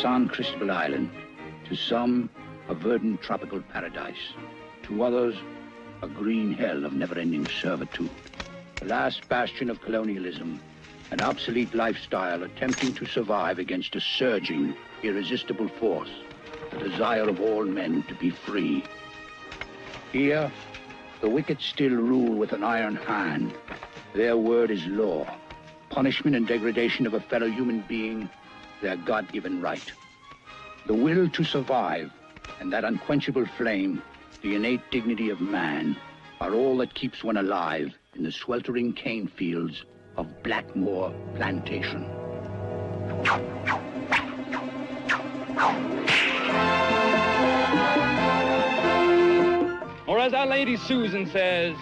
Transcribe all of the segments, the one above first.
San Cristobal Island, to some, a verdant tropical paradise, to others, a green hell of never-ending servitude. The last bastion of colonialism, an obsolete lifestyle attempting to survive against a surging, irresistible force, the desire of all men to be free. Here, the wicked still rule with an iron hand. Their word is law. Punishment and degradation of a fellow human being, their God-given right. The will to survive and that unquenchable flame, the innate dignity of man, are all that keeps one alive in the sweltering cane fields of Blackmore Plantation. Or as our Lady Susan says,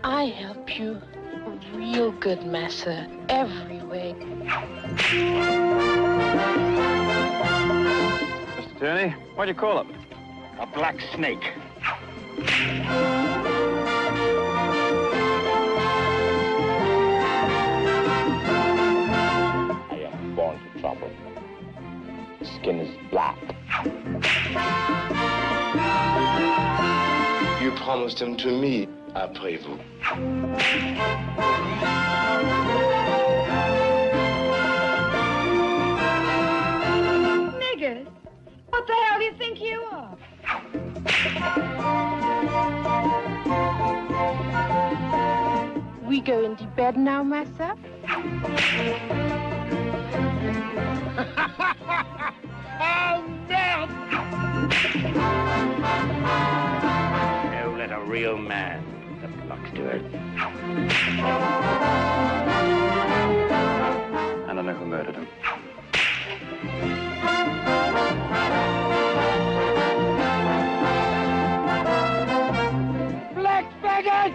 I help you real good, massa, every way. Mr. Tierney, what do you call it? A black snake. I am born to trouble. The skin is black. You promised him to me, après-vous. Niggers, what the hell do you think you are? We go into bed now, massa? Oh, merde! Now let a real man that belongs to it. I don't know who murdered him. Black faggot!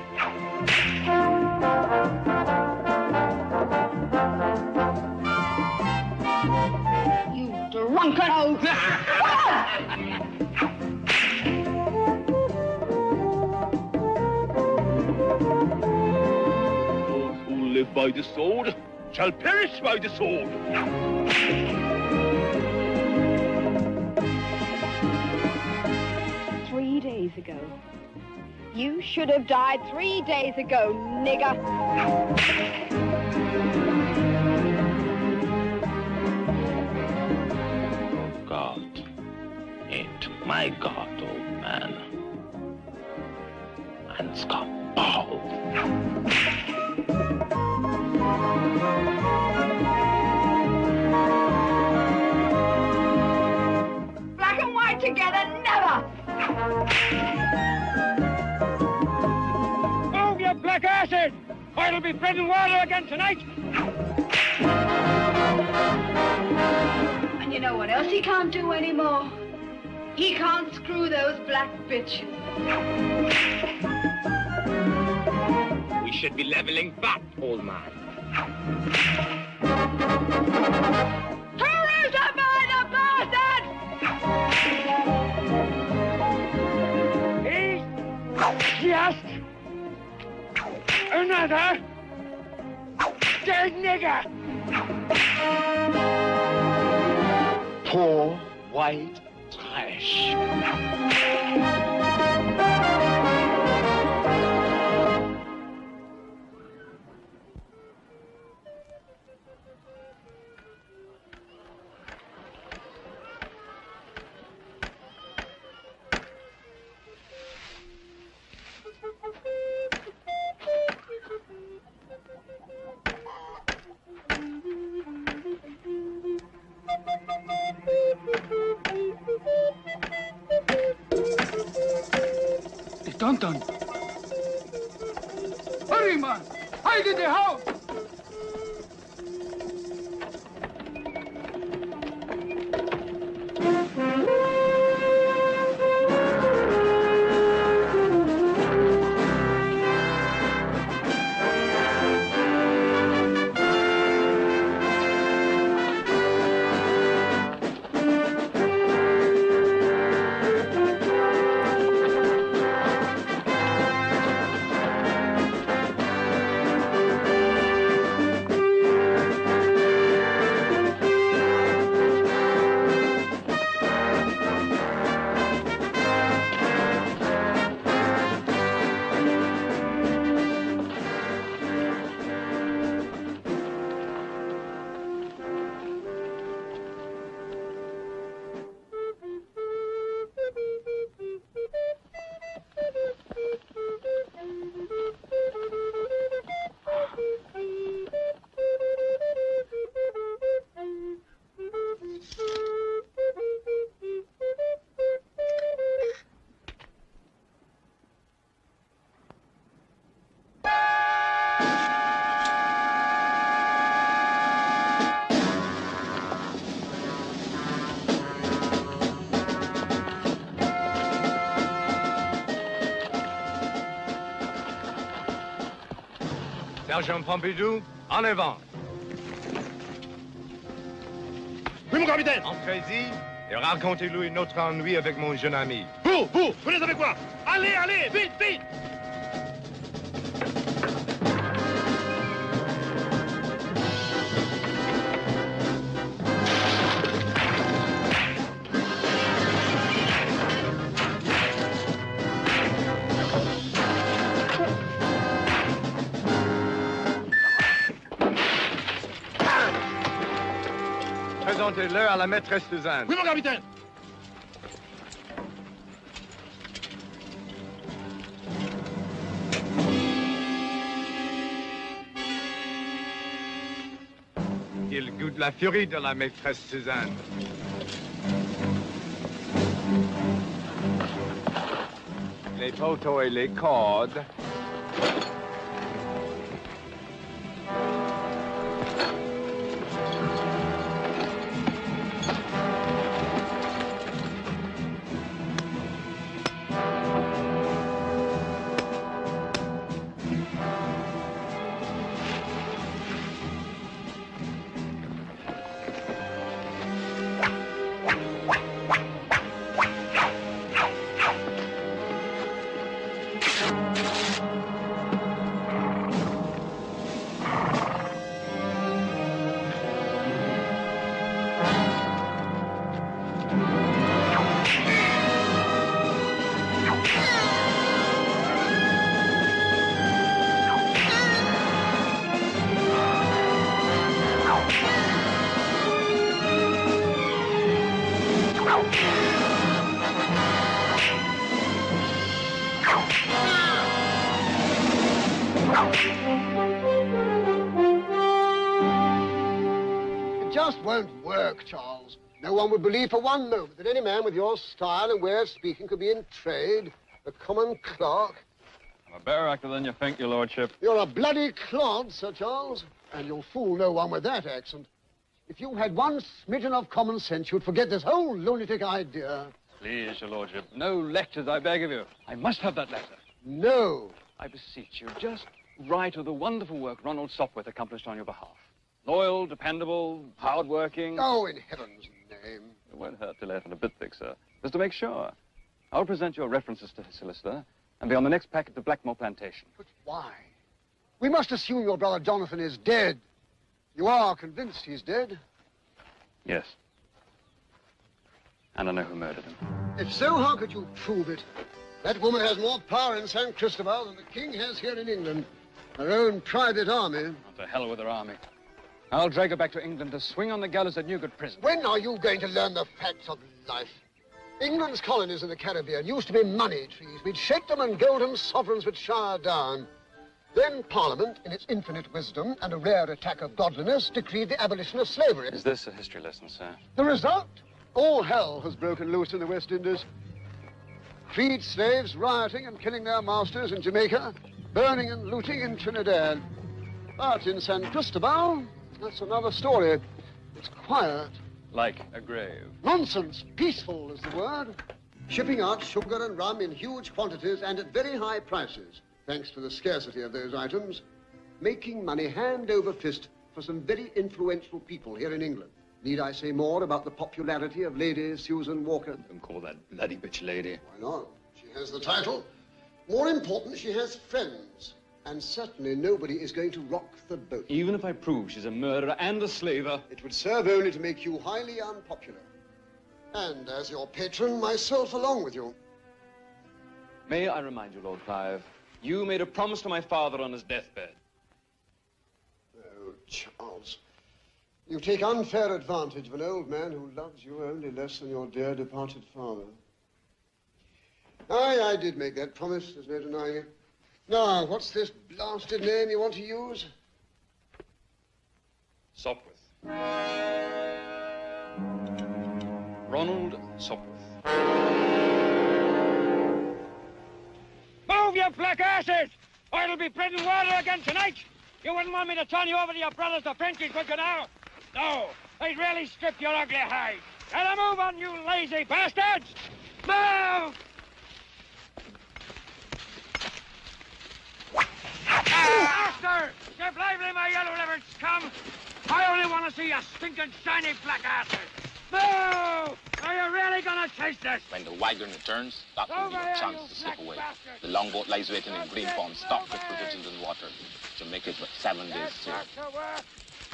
You drunken old... Those who live by the sword shall perish by the sword. 3 days ago. You should have died 3 days ago, nigger. God ain't my God, old man. Man's got balls. Black and white together, never! Move, you black acid! Or it'll be bread and water again tonight! And you know what else he can't do anymore? He can't screw those black bitches. We should be leveling back, old man. Who is the murder bastard? He's just another dead nigger! Poor white trash. It's done. Hurry, man! Hide in the house! Sergent Pompidou, en avant. Oui, mon capitaine. Entrez-y et racontez-lui notre ennui avec mon jeune ami. Vous, venez avec moi. Allez, allez, vite, vite. Présentez-le à la maîtresse Suzanne. Oui, mon capitaine. Il goûte la furie de la maîtresse Suzanne. Les poteaux et les cordes. Just won't work, Charles. No one would believe for one moment that any man with your style and way of speaking could be in trade, a common clerk. I'm a better actor than you think, your lordship. You're a bloody clod, Sir Charles, and you'll fool no one with that accent. If you had one smidgen of common sense, you'd forget this whole lunatic idea. Please, your lordship, no lectures, I beg of you. I must have that letter. No. I beseech you, just write of the wonderful work Ronald Sopwith accomplished on your behalf. Loyal, dependable, hard-working. Oh, in heaven's name. It won't hurt to laugh a bit, Vic, sir. Just to make sure. I'll present your references to his solicitor and be on the next packet to Blackmore Plantation. But why? We must assume your brother Jonathan is dead. You are convinced he's dead? Yes. And I know who murdered him. If so, how could you prove it? That woman has more power in San Cristobal than the king has here in England. Her own private army. Oh, to hell with her army. I'll drag her back to England to swing on the gallows at Newgate Prison. When are you going to learn the facts of life? England's colonies in the Caribbean used to be money trees. We'd shake them and golden sovereigns would shower down. Then Parliament, in its infinite wisdom and a rare attack of godliness, decreed the abolition of slavery. Is this a history lesson, sir? The result? All hell has broken loose in the West Indies. Freed slaves rioting and killing their masters in Jamaica, burning and looting in Trinidad. But in San Cristobal, that's another story. It's quiet. Like a grave. Nonsense. Peaceful is the word. Shipping out sugar and rum in huge quantities and at very high prices, thanks to the scarcity of those items. Making money hand over fist for some very influential people here in England. Need I say more about the popularity of Lady Susan Walker? Don't call that bloody bitch lady. Why not? She has the title. More important, she has friends. And certainly nobody is going to rock the boat. Even if I prove she's a murderer and a slaver. It would serve only to make you highly unpopular. And as your patron, myself along with you. May I remind you, Lord Clive, you made a promise to my father on his deathbed. Oh, Charles. You take unfair advantage of an old man who loves you only less than your dear departed father. Aye, I did make that promise. There's no denying it. Now, what's this blasted name you want to use? Sopwith. Ronald Sopwith. Move, you black asses! Or it'll be bread and water again tonight! You wouldn't want me to turn you over to your brothers, the Frenchies, would you now? No, I'd really strip your ugly hide. And move on, you lazy bastards! Move! Faster! Give come. I only want to see your stinking shiny black asses. Move! Are you really gonna chase this? When the wagon returns, that will be your chance to slip away. The longboat lies waiting in green farm, stocked with provisions and water. To make it with 7 days sail.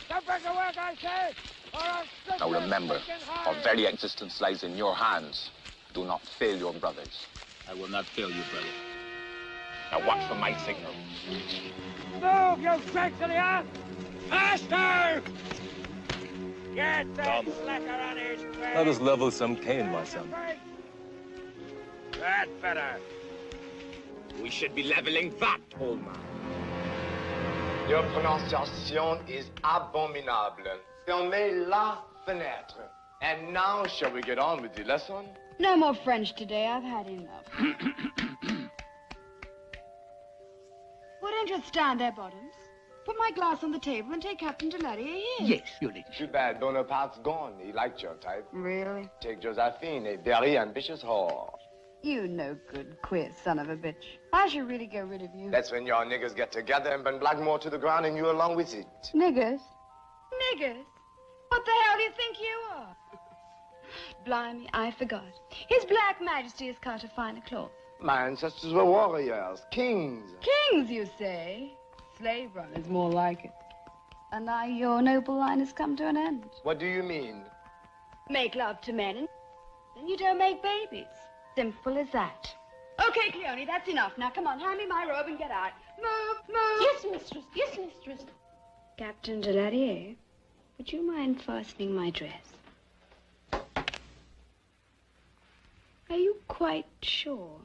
Get back to work, I say! Or I'll split Now your remember, stinking our hide. very existence lies in your hands. Do not fail your brothers. I will not fail you, brother. Now watch for my signal. Move, you dregs of the earth! Faster! Get that slacker on his face! Let us level some cane, my son. That's better. We should be leveling that, old man. Your pronunciation is abominable. Fermez la fenêtre. And now, shall we get on with the lesson? No more French today. I've had enough. What don't you stand there, Bottoms? Put my glass on the table and take Captain Delarier here. Yes, your ladyship. Too bad Bonaparte's gone. He liked your type. Really? Take Josephine, a very ambitious whore. You no good, queer son of a bitch. I should really get rid of you. That's when your niggers get together and burn Blackmore to the ground and you along with it. Niggers? Niggers? What the hell do you think you are? Blimey, I forgot. His Black Majesty has cut a finer cloth. My ancestors were warriors, kings. Kings, you say? Slave runners, more like it. And now your noble line has come to an end. What do you mean? Make love to men, and then you don't make babies. Simple as that. Okay, Cleone, that's enough. Now, come on, hand me my robe and get out. Move, move. Yes, mistress. Yes, mistress. Captain Delarier, would you mind fastening my dress? Are you quite sure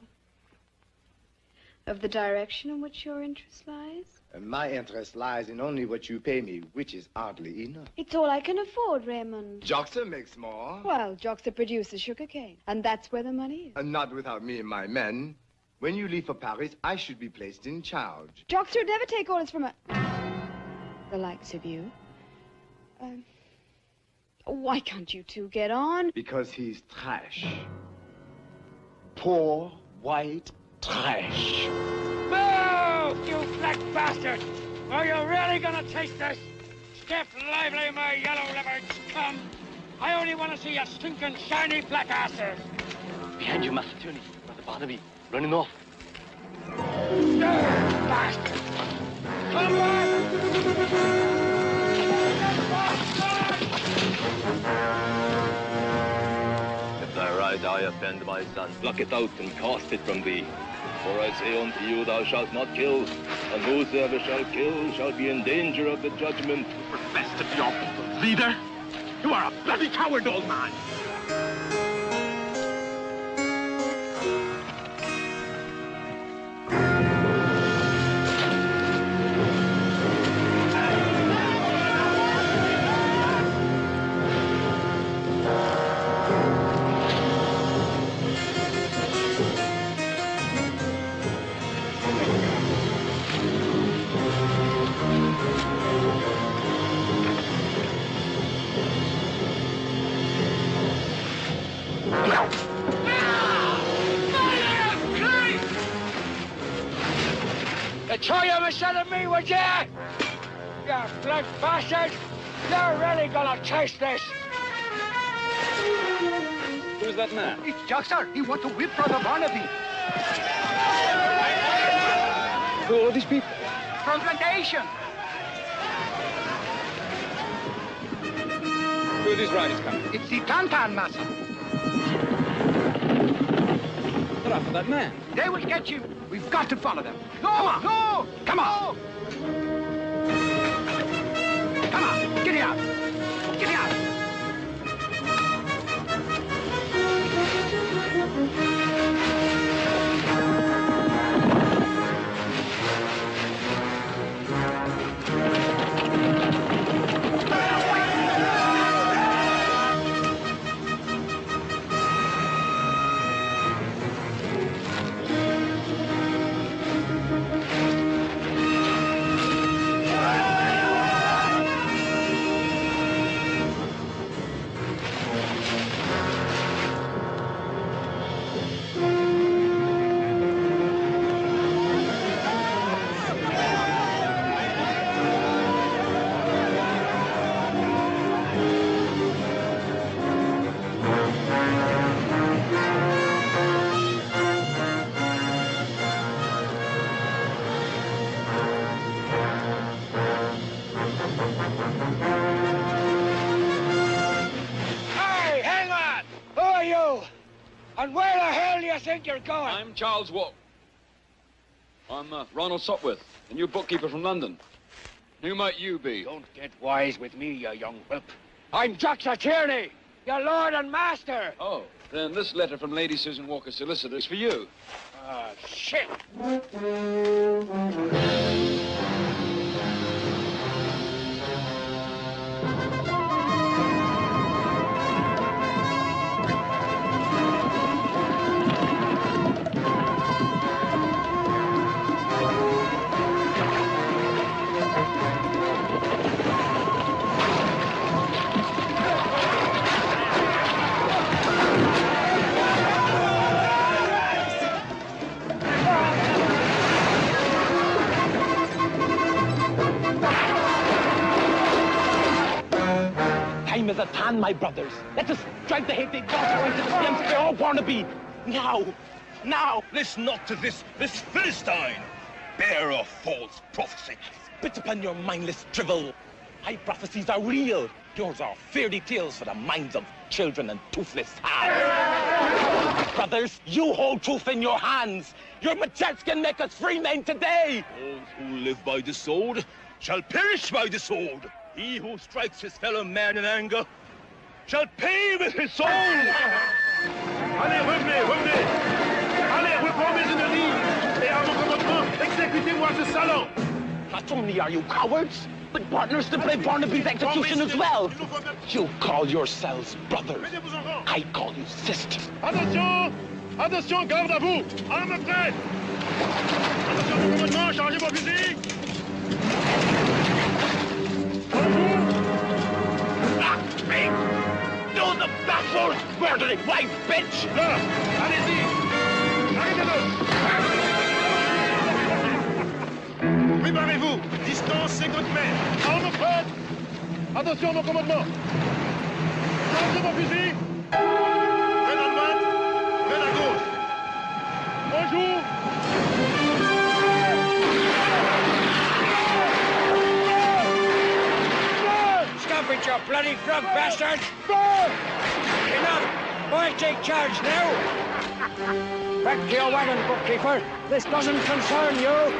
of the direction in which your interest lies? My interest lies in only what you pay me, which is hardly enough. It's all I can afford, Raymond. Joxer makes more. Well, Joxer produces sugar cane, and that's where the money is. Not without me and my men. When you leave for Paris, I should be placed in charge. Joxer would never take orders from the likes of you. Why can't you two get on? Because he's trash. Poor, white trash. Move, you black bastard! Are you really gonna taste this? Step lively, my yellow-livered scum! I only want to see your stinking shiny black asses! Behind you, Master Tony. Brother Barnaby, running off. Bastard! Come back! If thy right eye offend my son, pluck it out and cast it from thee. For I say unto you, thou shalt not kill, and whosoever shall kill shall be in danger of the judgment. You profess to be our people's leader? You are a bloody coward, old man! Try you instead of me, would ya? You blood bastard! You're really gonna taste this! Who's that man? It's Joxer. He wants to whip Brother Barnaby. Who are these people? From plantation. Who are these riders coming? It's the Tantan, massa. What after that man? They will get you. We've got to follow them. Go on. No! Come on! Come on! Get out! Get out! think you're going? I'm Charles Walk. I'm Ronald Sopwith, the new bookkeeper from London. Who might you be? Don't get wise with me, you young whelp. I'm Joxer Tierney, your lord and master. Oh, then this letter from Lady Susan Walker, solicitor, is for you. Ah, shit. Time is at hand, my brothers. Let us drive the hated gospel into the flames of all Barnaby. Now! Now! Listen not to this Philistine, bearer of false prophecy. Spit upon your mindless drivel. My prophecies are real. Yours are fairy tales for the minds of children and toothless hags. Brothers, you hold truth in your hands. Your machetes can make us free men today. Those who live by the sword shall perish by the sword. He who strikes his fellow man in anger shall pay with his soul. Allez, revenez. Allez, reformez une ligne. Et à mon commandement, exécutez-moi ce salon. Not only are you cowards, but partners to play Barnaby's execution as well. You call yourselves brothers. I call you sisters. Attention! Attention, garde à vous! Armes prêtes! Attention, mon commandement, chargez vos fusils! Do the backwards, murdering white bitch! Là! Allez-y! Arrêtez-le! Préparez-vous! Distance 50 mètres! Armes prêtes! Attention, mon commandement! Chargez vos fusils! Prenne à droite! Prenne à gauche! Bonjour! Stop it, you bloody frog bastard! Enough! I'll take charge now! Back to your wagon, bookkeeper. This doesn't concern you.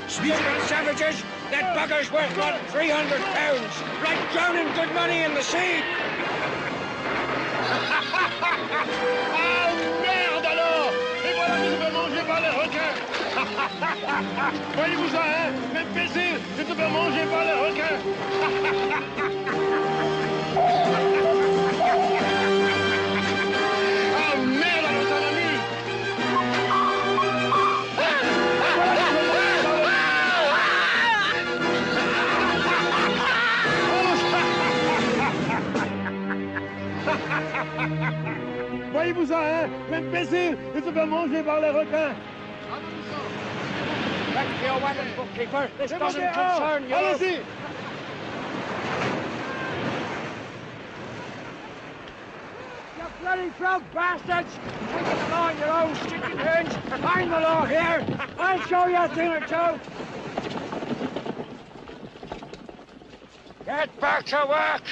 Stupid savages! That bugger's worth about £300. Like drowning good money in the sea! Ah, merde alors! Et voilà que je me manger par les requins! Voyez-vous ça, hein? Même baiser, je te fais manger par les requins! Ah, merde alors, ça m'a mis! Voyez-vous ça, hein? Même baiser, je te fais manger par les requins! Back to your wagon, bookkeeper. This doesn't concern you. Allez-y! You bloody frog bastards! Taking the law in your own stinking hands. I'm the law here. I'll show you a thing or two. Get back to work!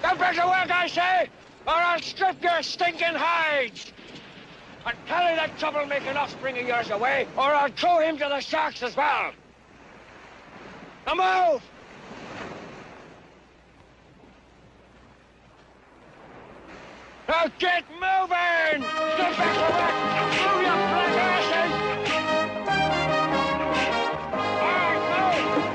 Get back to work, I say, or I'll strip your stinking hides! And carry that troublemaking offspring of yours away, or I'll throw him to the sharks as well! Now move! Now get moving! Get back to work! Move, you black asses! All right, move!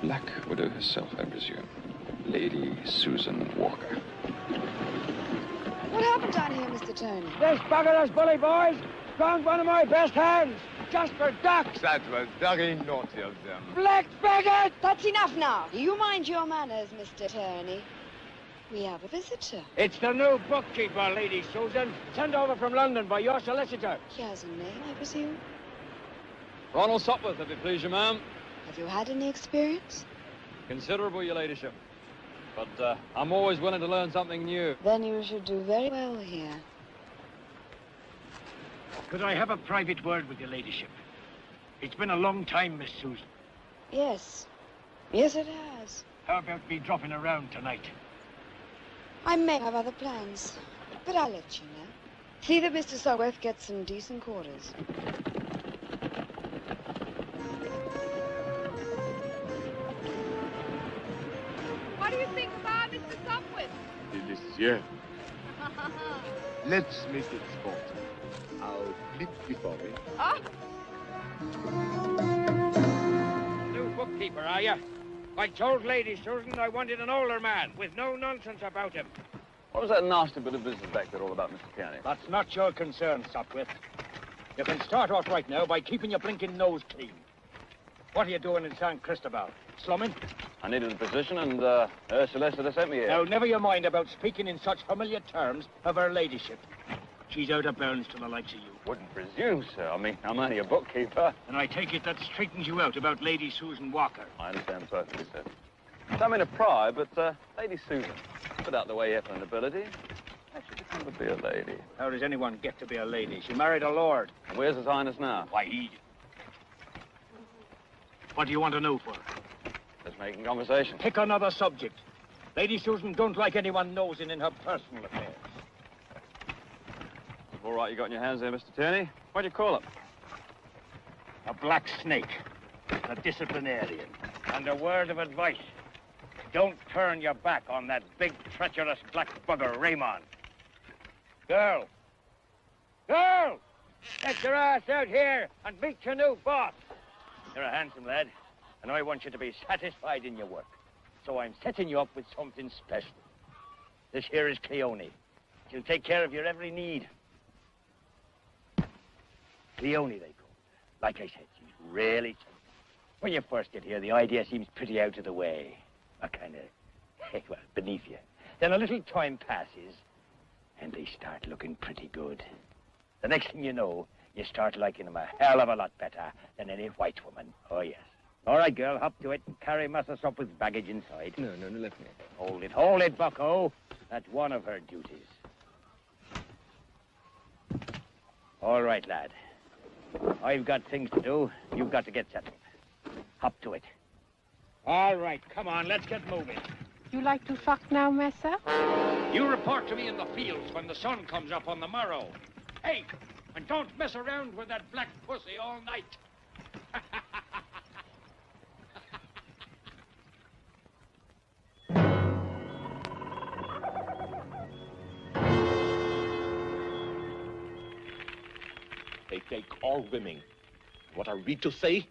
Black Widow herself, I presume. Lady Susan Walker. What happened down here, Mr. Tony? This bugger's bully, boys! Found one of my best hands! Just for ducks! That was very naughty of them. Black faggot! That's enough now. You mind your manners, Mr. Turney. We have a visitor. It's the new bookkeeper, Lady Susan. Sent over from London by your solicitor. He has a name, I presume? Ronald Sopwith, if it please you, ma'am. Have you had any experience? Considerable, your ladyship. But I'm always willing to learn something new. Then you should do very well here. Could I have a private word with your ladyship? It's been a long time, Miss Susan. Yes. Yes, it has. How about me dropping around tonight? I may have other plans, but I'll let you know. See that Mr. Sugworth gets some decent quarters. What do you think about Mr. Sugworth? Delicieux. Let's make it sport. I'll flip before me. Oh, New bookkeeper, are you? I told Lady Susan I wanted an older man with no nonsense about him. What was that nasty bit of business back there all about, Mr. Kearney? That's not your concern, Sopwith. You can start off right now by keeping your blinking nose clean. What are you doing in San Cristobal? Slumming? I needed a position, and Celeste sent me here. Now, never you mind about speaking in such familiar terms of her ladyship. She's out of bounds to the likes of you. Wouldn't presume, sir. I mean, I'm only a bookkeeper. And I take it that straightens you out about Lady Susan Walker. I understand perfectly, sir. Don't mean to pry, but Lady Susan, put out the way here for nobility. How should you come to be a lady? How does anyone get to be a lady? She married a lord. And where's His Highness now? Why, he... What do you want to know for? Just making conversation. Pick another subject. Lady Susan don't like anyone nosing in her personal affairs. All right, you got in your hands there, Mr. Tierney. What do you call it? A black snake. A disciplinarian. And a word of advice. Don't turn your back on that big, treacherous black bugger, Raymond. Girl! Girl! Get your ass out here and meet your new boss. You're a handsome lad, and I want you to be satisfied in your work. So I'm setting you up with something special. This here is Cleone. She'll take care of your every need. Cleone, they call her. Like I said, she's really gentle. When you first get here, the idea seems pretty out of the way. A kind of, well, beneath you. Then a little time passes, and they start looking pretty good. The next thing you know, you start liking them a hell of a lot better than any white woman. Oh, yes. All right, girl, hop to it and carry Massa up with baggage inside. No, let me. Hold it, bucko. That's one of her duties. All right, lad. I've got things to do. You've got to get settled. Hop to it. All right, come on, let's get moving. You like to fuck now, Massa? You report to me in the fields when the sun comes up on the morrow. Hey, and don't mess around with that black pussy all night. They take all women. What are we to say?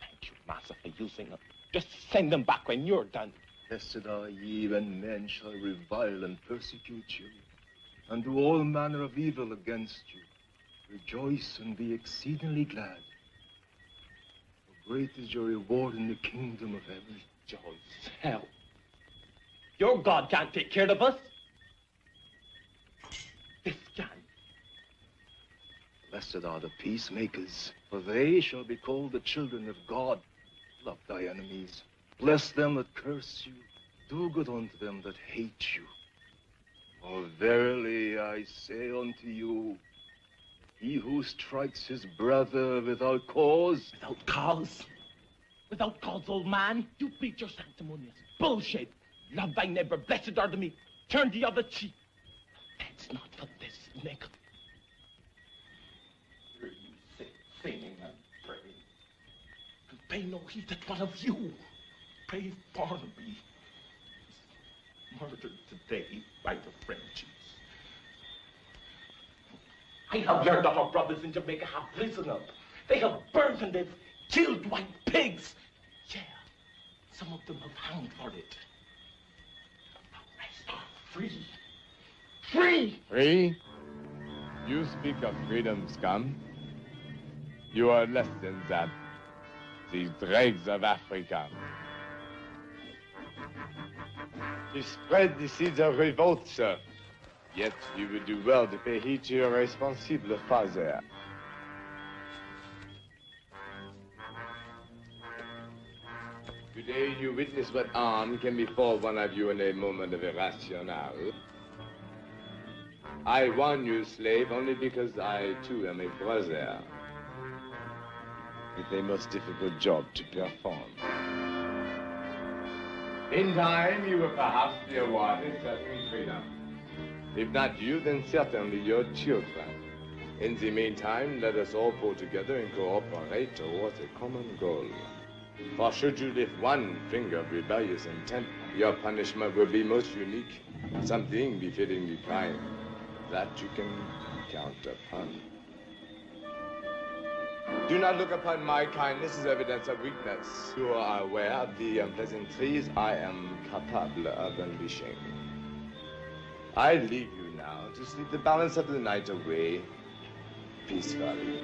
Thank you, Master, for using them. Just send them back when you're done. Blessed are ye when men shall revile and persecute you, and do all manner of evil against you. Rejoice and be exceedingly glad. For great is your reward in the kingdom of heaven. Joyce, hell. Your God can't take care of us. This can. Blessed are the peacemakers, for they shall be called the children of God. Love thy enemies. Bless them that curse you. Do good unto them that hate you. For verily I say unto you, he who strikes his brother without cause... Without cause? Without cause, old man? You preach your sanctimonious bullshit. Love thy neighbor, blessed are the meek. Turn the other cheek. That's not for this nigger. Here you sit, singing and praying. And pay no heed that one of you, brave Barnaby, is murdered today by the Frenchies. I have learned that our brothers in Jamaica have risen up. They have burned and they've killed white pigs. Yeah, some of them have hanged for it. The rest are free. Free! Free? You speak of freedom, scum. You are less than that. These dregs of Africa. You spread the seeds of revolt, sir. Yet you would do well to pay heed to your responsible father. Today you witness what harm can befall one of you in a moment of irrationale. I warn you, slave, only because I, too, am a brother. With a most difficult job to perform. In time, you will perhaps be awarded certain freedom. If not you, then certainly your children. In the meantime, let us all pull together and cooperate towards a common goal. For should you lift one finger of rebellious intent, your punishment will be most unique, something befitting the crime that you can count upon. Do not look upon my kindness as evidence of weakness. You are aware of the unpleasantries I am capable of unleashing. I leave you now to sleep the balance of the night away peacefully.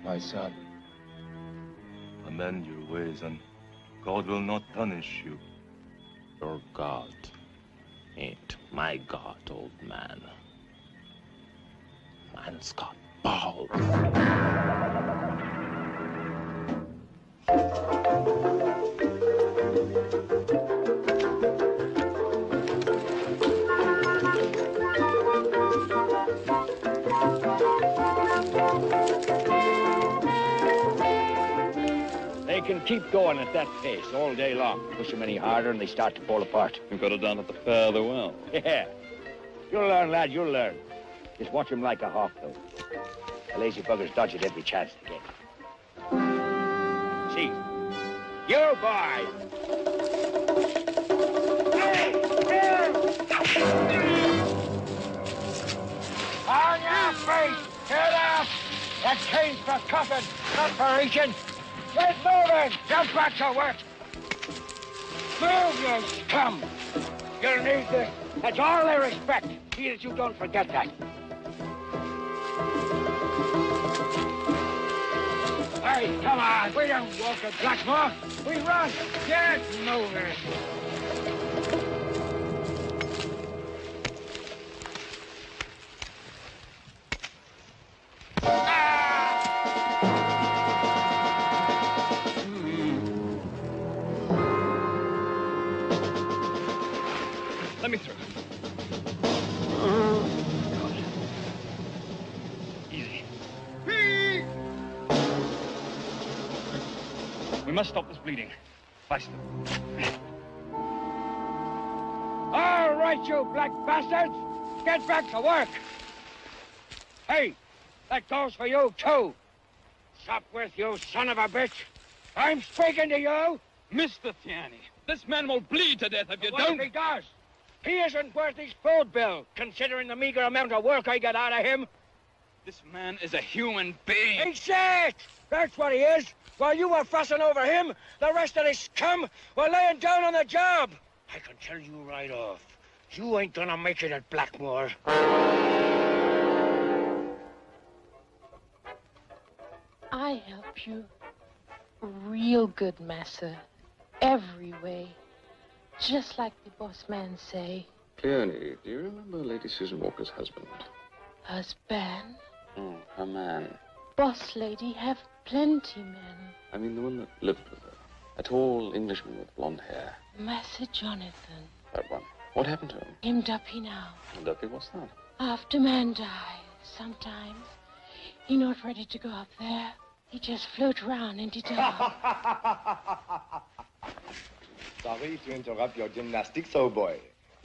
My son, amend your ways and God will not punish you. Your God ain't my God, old man. Man's got balls. They can keep going at that pace all day long. Push them any harder and they start to fall apart. We've got it down at the fair, the well. Yeah. You'll learn, lad, you'll learn. Just watch him like a hawk, though. The lazy buggers dodge it every chance they get. See? You, boy! Hey! Here! On your feet! Get up! That chain's for cuffing, not for reaching. Get moving! Jump back to work! Move, you scum! You'll need this. That's all they respect. See that you don't forget that. Hey, come on. We don't walk at Blackmore. We run. Get moving. Let me through. Easy. We must stop this bleeding. Faster. All right, you black bastards. Get back to work. Hey, that goes for you, too. Stop with you, son of a bitch. I'm speaking to you. Mr. Tiani, this man will bleed to death if you What don't. if he does? He isn't worth his food bill, considering the meager amount of work I get out of him. This man is a human being. Exact! That's what he is. While you were fussing over him, the rest of this scum were laying down on the job. I can tell you right off, you ain't gonna make it at Blackmore. I help you real good, massa. Every way. Just like the boss man say. Clearly, do you remember Lady Susan Walker's husband? Husband? Oh, her man. Boss lady have plenty men. I mean the one that lived with her. A tall Englishman with blonde hair. Massa Jonathan. That one. What happened to him? Him duppy now. Duppy, what's that? After man die, sometimes he not ready to go up there. He just float around in the dark. Sorry to interrupt your gymnastics, old boy,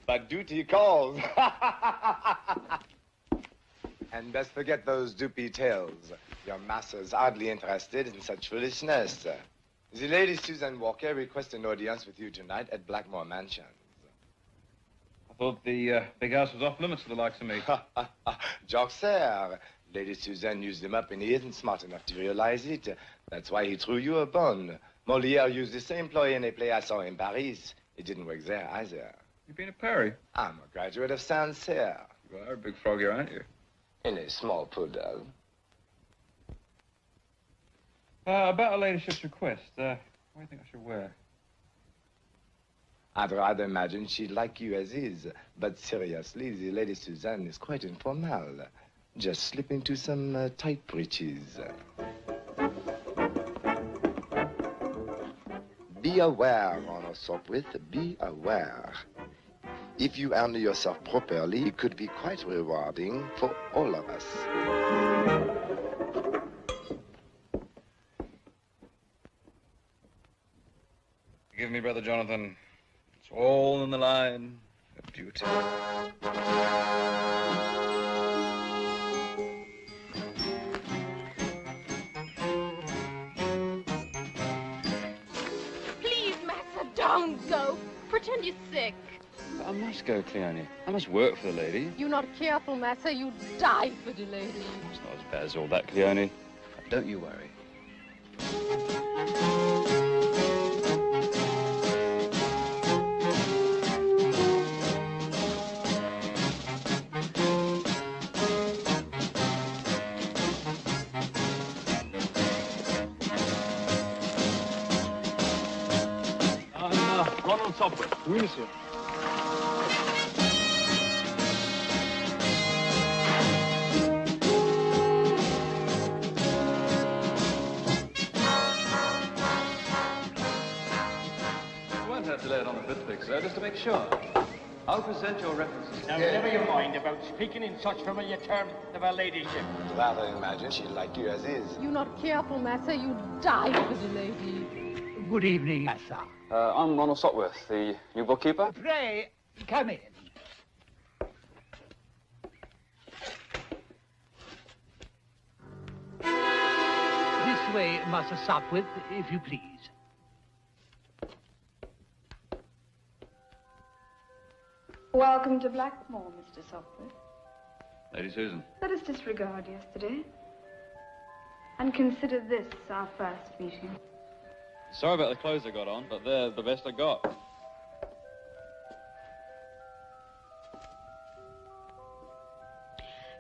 but duty calls. And best forget those doopy tales. Your master's hardly interested in such foolishness. The Lady Susan Walker requests an audience with you tonight at Blackmore Mansions. I thought the big house was off limits to the likes of me. Joke, sir. Lady Susan used him up and he isn't smart enough to realize it. That's why he threw you a bone. Molière used the same ploy in a play I saw in Paris. It didn't work there either. You've been at Paris? I'm a graduate of Saint-Cyr. You are a big frog here, aren't you? In a small poodle. About her ladyship's request, what do you think I should wear? I'd rather imagine she'd like you as is. But seriously, the Lady Suzanne is quite informal. Just slip into some tight breeches. Be aware, Honor Sopwith, be aware. If you handle yourself properly, it could be quite rewarding for all of us. Forgive me, Brother Jonathan. It's all in the line of duty. Please, Massa, don't go. Pretend you're sick. But I must go, Cleone. I must work for the lady. You're not careful, Massa. You die for the lady. It's not as bad as all that, Cleone. Don't you worry. Oui, monsieur. You won't have to lay it on a bit thick, sir, just to make sure. I'll present your references. Now, never you mind about speaking in such familiar terms of her ladyship. I'd rather imagine she'd like you as is. You're not careful, Massa. You die for the lady. Good evening, Massa. I'm Ronald Sopwith, the new bookkeeper. Pray, come in. This way, Master Sopwith, if you please. Welcome to Blackmore, Mr. Sopwith. Lady Susan. Let us disregard yesterday and consider this our first meeting. Sorry about the clothes I got on, but they're the best I got.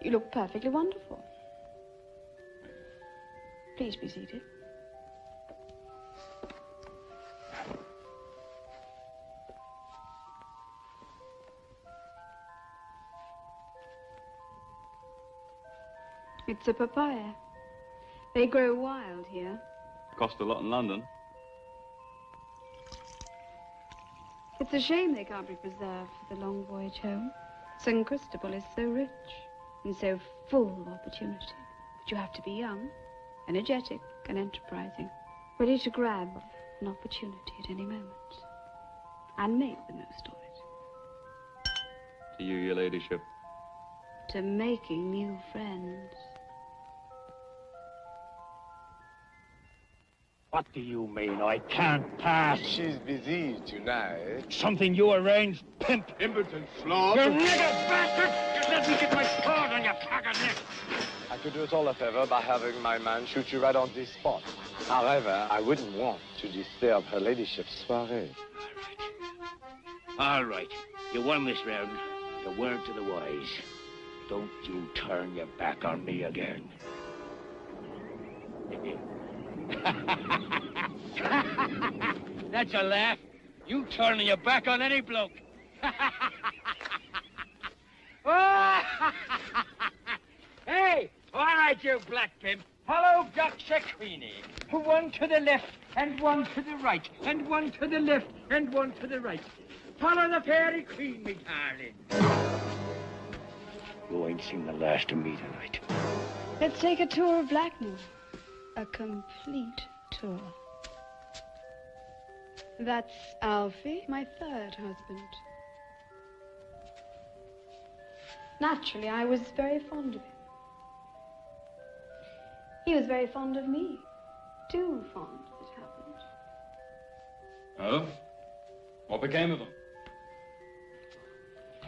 You look perfectly wonderful. Please be seated. It's a papaya. They grow wild here. Cost a lot in London. It's a shame they can't be preserved for the long voyage home. St. Cristobal is so rich and so full of opportunity. But you have to be young, energetic, and enterprising, ready to grab an opportunity at any moment and make the most of it. To you, your ladyship. To making new friends. What do you mean? I can't pass. She's busy tonight. Something you arranged, pimp. Impotent slob. You nigger bastard! Just let me get my sword on your cock and neck. I could do us all a favor by having my man shoot you right on this spot. However, I wouldn't want to disturb her ladyship's soiree. All right. You won this round. A word to the wise. Don't you turn your back on me again. That's a laugh. You turning your back on any bloke. Hey, all right, you black pimp. Follow Dr. Queenie. One to the left, and one to the right, and one to the left, and one to the right. Follow the fairy queen, me darling. You ain't seen the last of me tonight. Let's take a tour of Blackmore. A complete tour. That's Alfie, my third husband. Naturally, I was very fond of him. He was very fond of me. Too fond, as it happened. Oh? What became of him?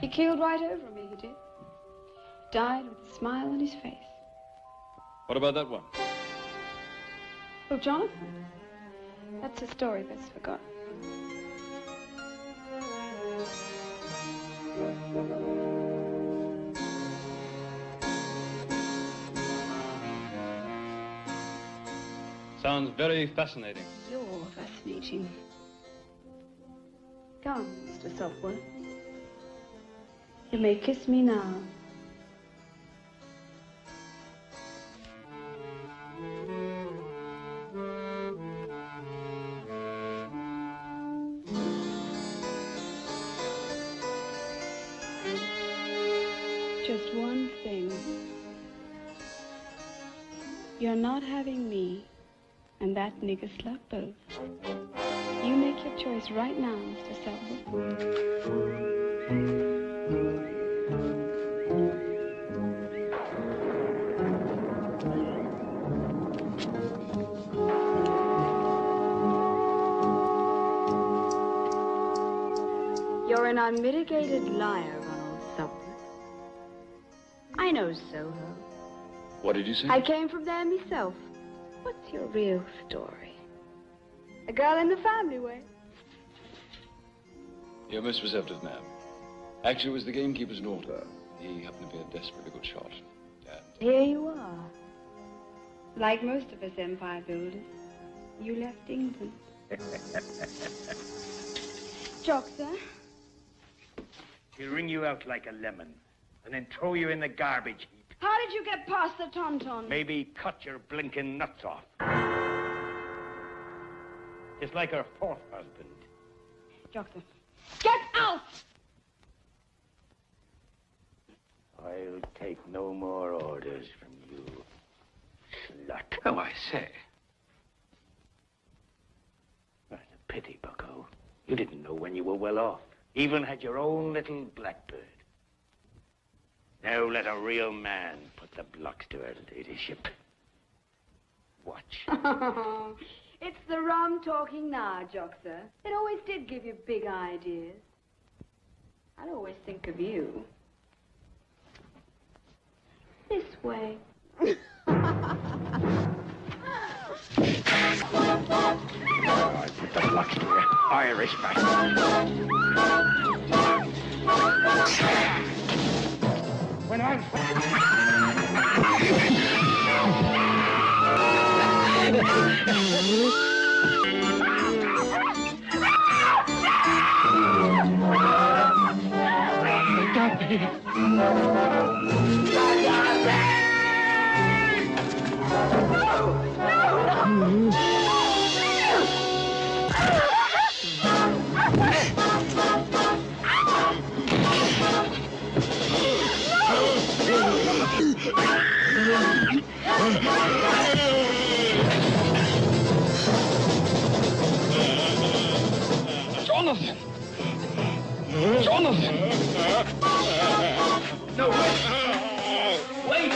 He keeled right over me, he did. Died with a smile on his face. What about that one? Oh, Jonathan? That's a story best forgotten. Sounds very fascinating. You're fascinating. Come, Mr. Sopwith. You may kiss me now. Just one thing. You're not having me and that nigger slut both. You make your choice right now, Mr. Sopwith. You're an unmitigated liar, Ronald Sopwith. I know Soho. What did you say? I came from there myself. What's your real story? A girl in the family way. You're most receptive, ma'am. Actually, it was the gamekeeper's daughter. He happened to be a desperately good shot. And Here you are. Like most of us empire builders, you left England. Joxer? He'll wring you out like a lemon, and then throw you in the garbage heap. How did you get past the tauntaun? Maybe cut your blinking nuts off. Just like her fourth husband. Joxer, get out! I'll take no more orders from you, slut. Oh, I say. That's a pity, bucko. You didn't know when you were well off. Even had your own little blackbird. Now let a real man put the blocks to her ladyship. Watch. It's the rum talking now, Joxer. It always did give you big ideas. I'd always think of you. This way. I put the blocks to her, Irish bastard. When I'm... Jonathan! Jonathan! No, wait! Wait!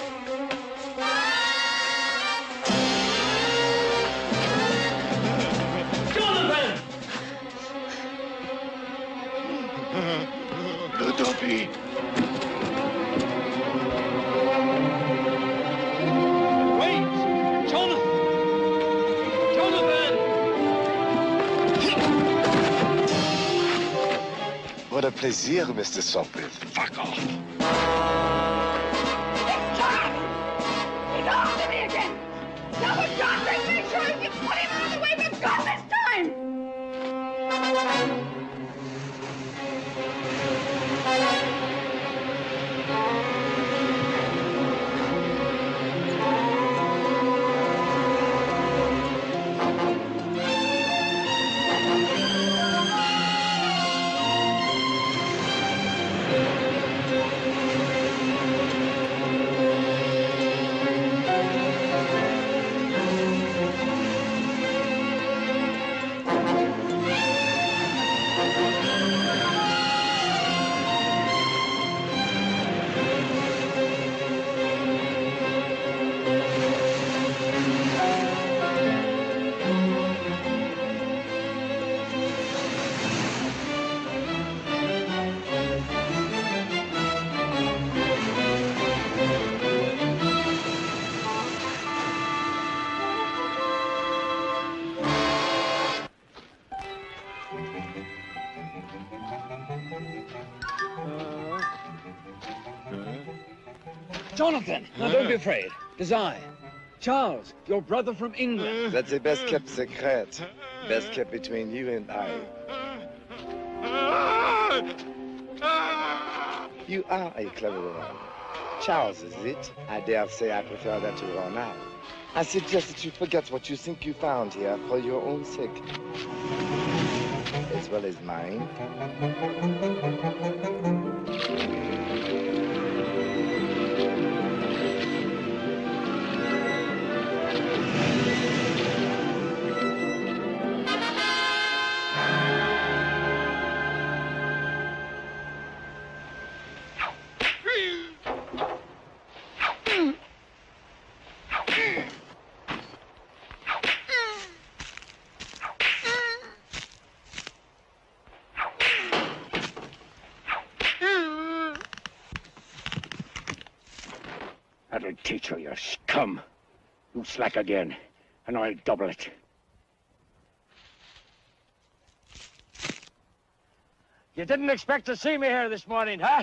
Jonathan! Don't be. Wait! Jonathan! Jonathan! What a plaisir, Mr. Sopwith. Fuck off. He's after me again! Double Johnson, make sure you put him out of the way we've got this time! Jonathan! Now, don't be afraid. It is I. Charles, your brother from England. That's the best kept secret. Best kept between you and I. You are a clever woman. Charles, is it? I dare say I prefer that to Ronald. I suggest that you forget what you think you found here for your own sake. As well as mine. That'll teach her, you scum. You slack again, and I'll double it. You didn't expect to see me here this morning, huh?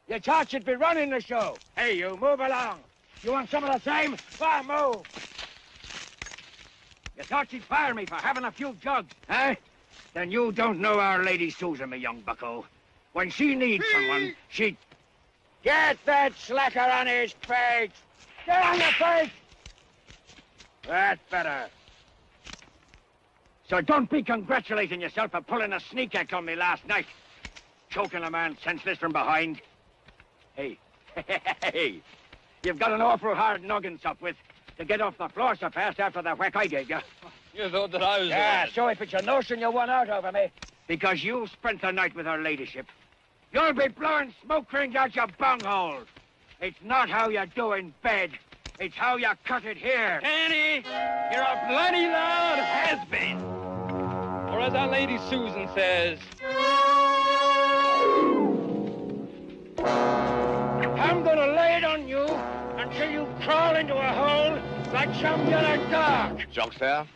You thought you'd be running the show. Hey, you, move along. You want some of the same? Well, move. You thought you'd fire me for having a few jugs, huh? Then you don't know Our Lady Suzy, me young bucko. When she needs someone, she... Get that slacker on his feet! Get on your feet! That's better. So don't be congratulating yourself for pulling a sneak act on me last night. Choking a man senseless from behind. Hey, hey, you've got an awful hard noggin to sup with to get off the floor so fast after the whack I gave you. You thought that I was... Yeah, so if it's your notion you won out over me, because you spent the night with her ladyship, you'll be blowing smoke rings out your bunghole. It's not how you do in bed. It's how you cut it here. Annie, you're a bloody loud has-been. Or as our Lady Susan says... I'm gonna lay it on you until you crawl into a hole like some other dog. Jean-Fer,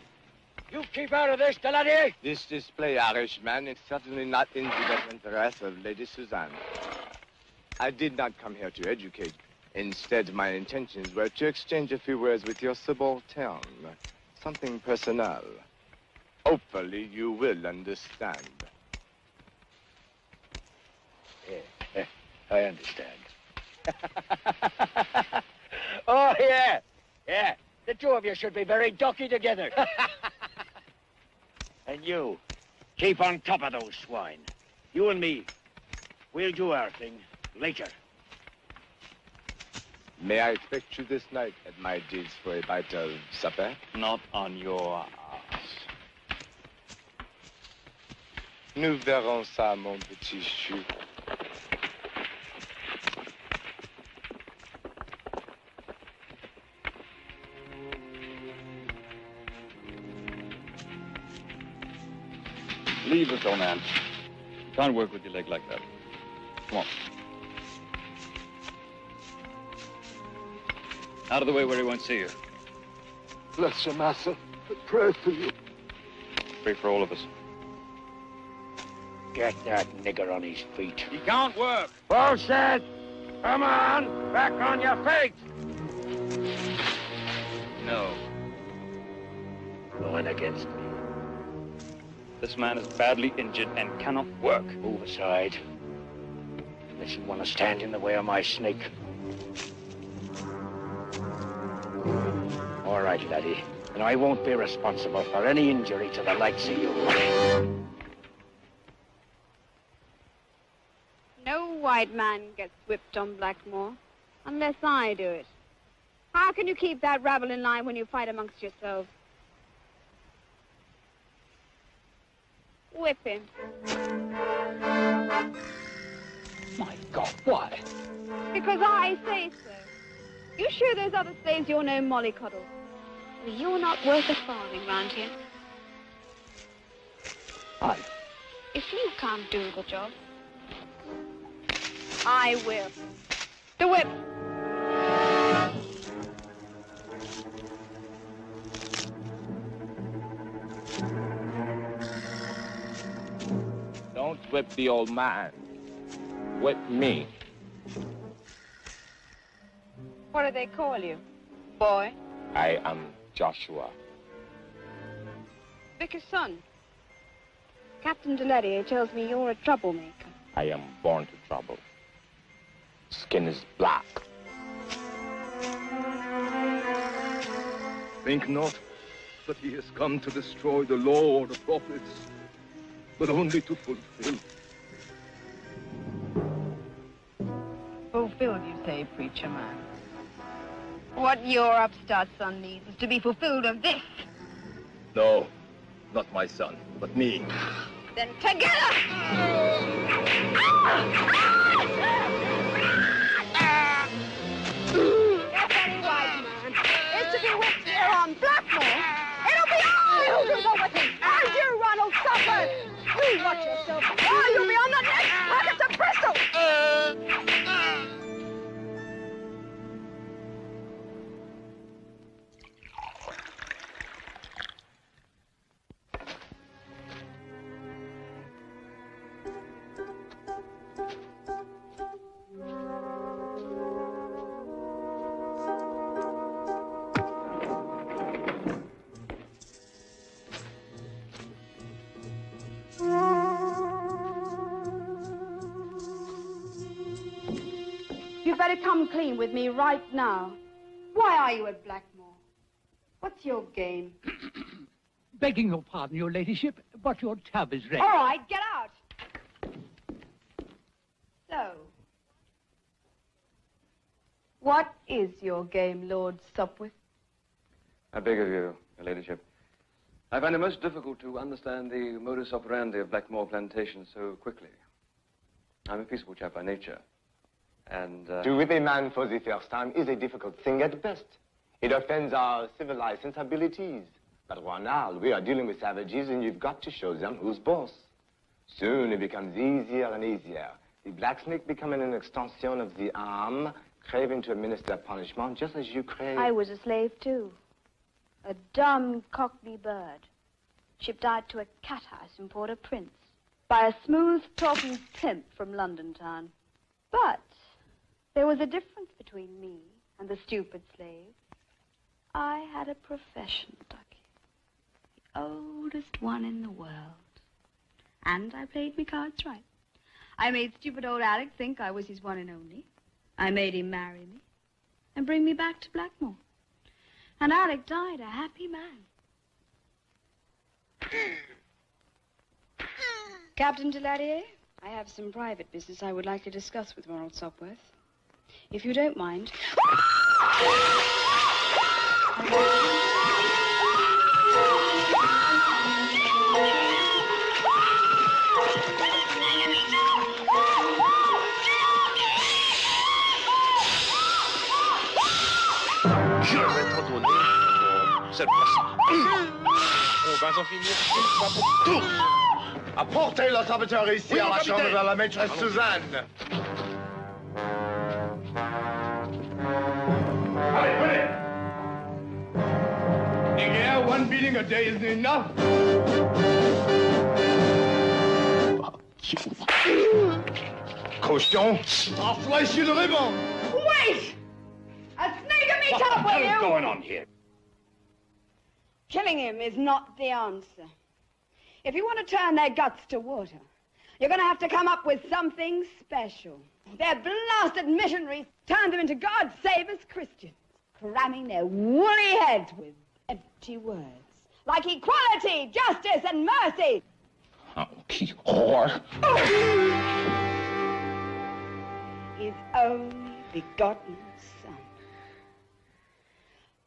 You keep out of this, Delaney. this display Irishman is certainly not in the best interest of Lady Suzanne. I did not come here to educate. Instead, my intentions were to exchange a few words with your subaltern. Something personal. Hopefully, you will understand. Yeah, I understand. Oh, yeah. Yeah. The two of you should be very ducky together. And you, keep on top of those swine. You and me, we'll do our thing later. May I expect you this night at my digs for a bite of supper? Not on your ass. Nous verrons ça, mon petit chou. Leave us, old man. Can't work with your leg like that. Come on. Out of the way where he won't see you. Bless you, Massa. I pray for you. Pray for all of us. Get that nigger on his feet. He can't work. Bullshit! Come on, back on your feet. No. Going against me. This man is badly injured and cannot work. Move aside. Unless you want to stand in the way of my snake. All right, laddie. And I won't be responsible for any injury to the likes of you. No white man gets whipped on Blackmore, unless I do it. How can you keep that rabble in line when you fight amongst yourselves? Whip him. My God, why? Because I say so. You sure those other slaves you're no mollycoddle? Well, you're not worth a farthing round here. I. If you can't do the job, I will. The whip. Don't whip the old man. Whip me. What do they call you? Boy? I am Joshua. Vicar's son. Captain Deledier tells me you're a troublemaker. I am born to trouble. Skin is black. Think not that he has come to destroy the law or the prophets, but only to fulfill. Fulfilled, you say, preacher man. What your upstart son needs is to be fulfilled of this. No, not my son, but me. Then together! Get very wise, man. It's to be whipped here on Blackmore. It'll be I who do the whipping. And you, Ronald Suffolk. You watch yourself. Or you'll be on the next packet to Bristol. You better come clean with me right now. Why are you at Blackmore? What's your game? Begging your pardon, your ladyship, but your tub is ready. All right, get out. So, what is your game, Lord Sopwith? I beg of you, your ladyship. I find it most difficult to understand the modus operandi of Blackmore Plantation so quickly. I'm a peaceful chap by nature. And, To whip a man for the first time is a difficult thing at best. It offends our civilized sensibilities. But Ronald, we are dealing with savages and you've got to show them who's boss. Soon it becomes easier and easier. The blacksmith becoming an extension of the arm, craving to administer punishment just as you crave. I was a slave, too. A dumb cockney bird, shipped out to a cat house in Port-au-Prince by a smooth-talking pimp from London town. But there was a difference between me and the stupid slave. I had a profession, Ducky. The oldest one in the world. And I played me cards right. I made stupid old Alec think I was his one and only. I made him marry me and bring me back to Blackmore. And Alec died a happy man. Captain Deladier, I have some private business I would like to discuss with Ronald Sopwith. If you don't mind. Je vais t'en donner cette fois-ci. On va en finir une fois pour tous. Apportez le serviteur ici Oui, à la capitaine. chambre de la maîtresse Suzanne. Allez, venez. Nigger, one beating a day isn't enough. Cochon. I'll slice you the ribbon. Wait! A snake of me What the up with hell you! is going on here? Killing him is not the answer. If you want to turn their guts to water, you're going to have to come up with something special. Their blasted missionaries turned them into God save us Christians, cramming their woolly heads with empty words like equality, justice, and mercy. Honky whore. His only begotten son.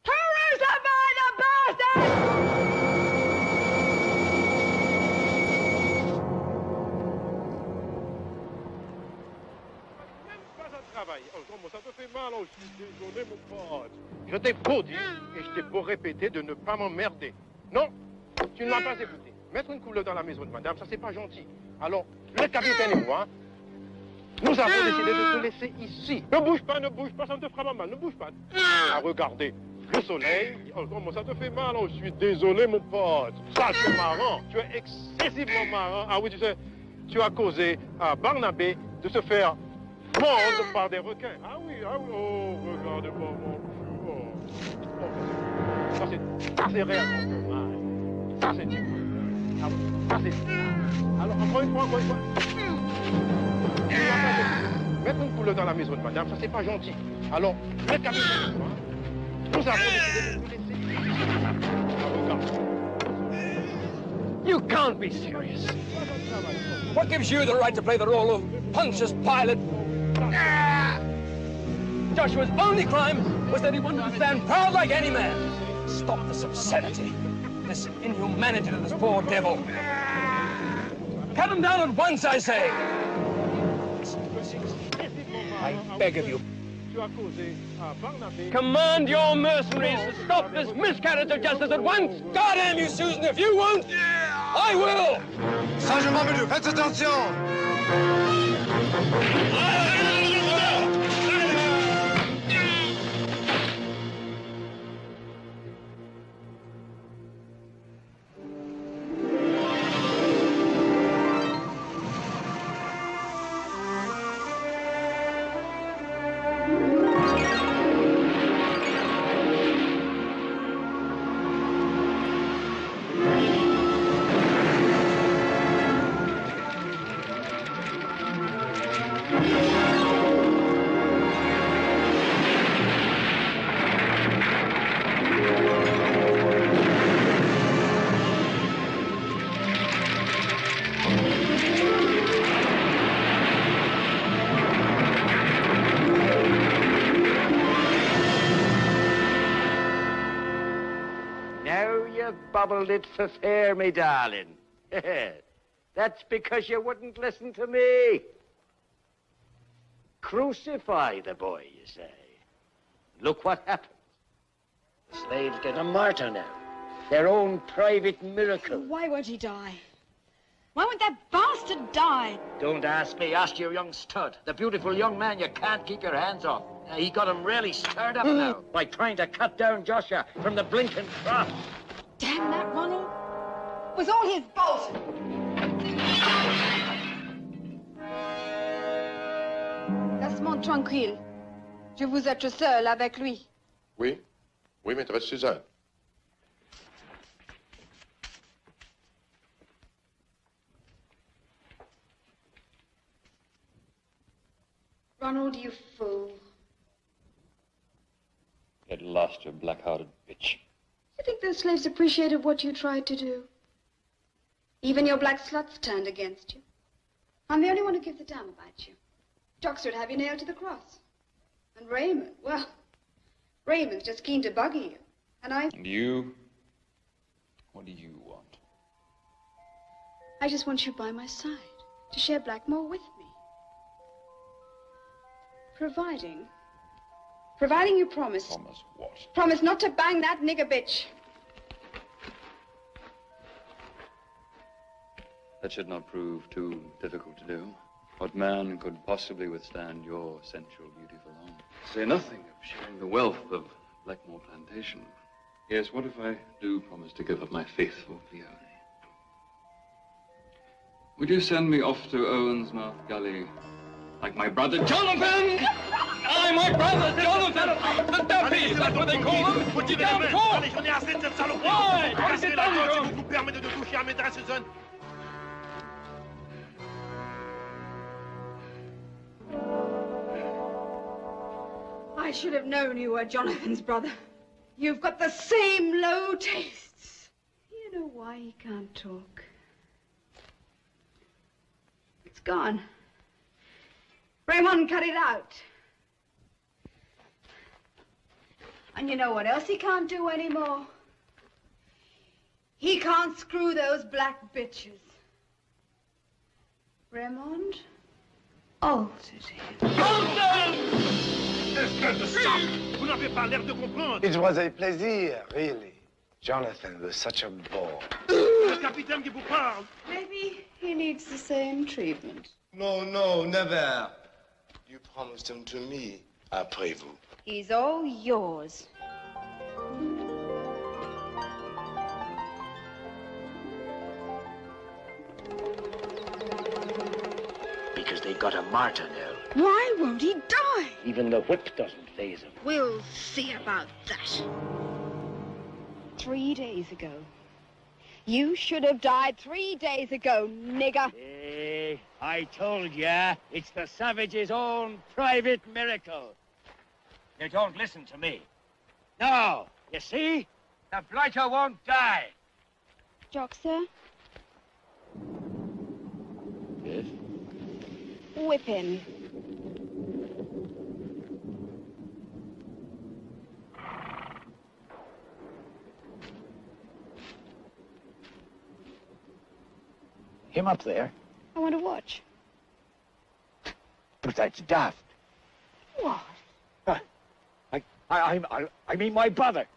Crucify the bastard! Travail. Oh, comment ça te fait mal? Oh, je suis désolé, mon pote. Je t'ai beau dire et je t'ai beau répéter de ne pas m'emmerder. Non, tu ne m'as pas écouté. Mettre une couleur dans la maison de madame, ça c'est pas gentil. Alors, le capitaine et moi, nous avons décidé de te laisser ici. Ne bouge pas, ça ne te fera pas mal, ne bouge pas. À regarder le soleil. Oh, comment ça te fait mal? Oh, je suis désolé, mon pote. Ça, c'est marrant. Tu es excessivement marrant. Ah oui, tu sais, tu as causé à Barnabé de se faire mordre par des requins. Ah oui, oh, regarde-moi, mon chou. Oh. Ça, c'est réellement. Ouais. Ça, c'est dur. Ah, ça, c'est dur. Alors, encore une fois. Mettre une poule dans la maison de madame, ça, c'est pas gentil. Alors, mettre la maison de moi. Nous avons décidé de vous laisser. You can't be serious. What gives you the right to play the role of Pontius Pilate? Joshua's only crime was that he wanted to stand proud like any man. Stop this obscenity, this inhumanity to this poor devil. Cut him down at once, I say. I beg of you. Command your mercenaries to stop this miscarriage of justice at once! God damn you, Susan, if you won't, I will! Sagement venu, faites attention! Bubbled it for fair, me darling. That's because you wouldn't listen to me. Crucify the boy, you say. Look what happens. The slaves get a martyr now. Their own private miracle. Why won't he die? Why won't that bastard die? Don't ask me, ask your young stud. The beautiful young man you can't keep your hands off. He got him really stirred up now by trying to cut down Joshua from the blinking cross. Damn that Ronald. It was all his fault. Laisse-moi tranquille. Je veux être seul avec lui. Oui, maîtresse Suzanne. Ronald, you fool. Get lost, you black-hearted bitch. You think those slaves appreciated what you tried to do? Even your black sluts turned against you. I'm the only one who gives a damn about you. Doctor would have you nailed to the cross. And Raymond, well, Raymond's just keen to bugger you. And And you? What do you want? I just want you by my side, to share Blackmore with me. Providing you promise. Promise what? Promise not to bang that nigger bitch. That should not prove too difficult to do. What man could possibly withstand your sensual beauty for long? Say nothing of sharing the wealth of Blackmore Plantation. Yes, what if I do promise to give up my faithful Leone? Would you send me off to Owen's Mouth Gully like my brother Jonathan? I, my brother Jonathan, the Duffy, that's what they call him. Would you down court? Allez, j'en ai assez de cette saloperie. Why? What is Cassez it la done, gueule John? si vous vous permettez de toucher à maîtresse Susan. I should have known you were Jonathan's brother. You've got the same low tastes. You know why he can't talk? It's gone. Raymond cut it out. And you know what else he can't do anymore? He can't screw those black bitches. Raymond altered him. Vous n'avez pas l'air de comprendre. It was a plaisir, really. Jonathan was such a bore. Le capitaine qui vous parle. Maybe he needs the same treatment. No, never. You promised him to me, après vous. He's all yours. Because they got a martyr now. Why won't he die? Even the whip doesn't plays him. We'll see about that. 3 days ago. You should have died 3 days ago, nigger. Hey, I told ya, it's the savage's own private miracle. You don't listen to me. No, you see? The blighter won't die. Jock, sir? Yes? Whip him. Him up there? I want to watch. But that's daft. What? I mean my brother.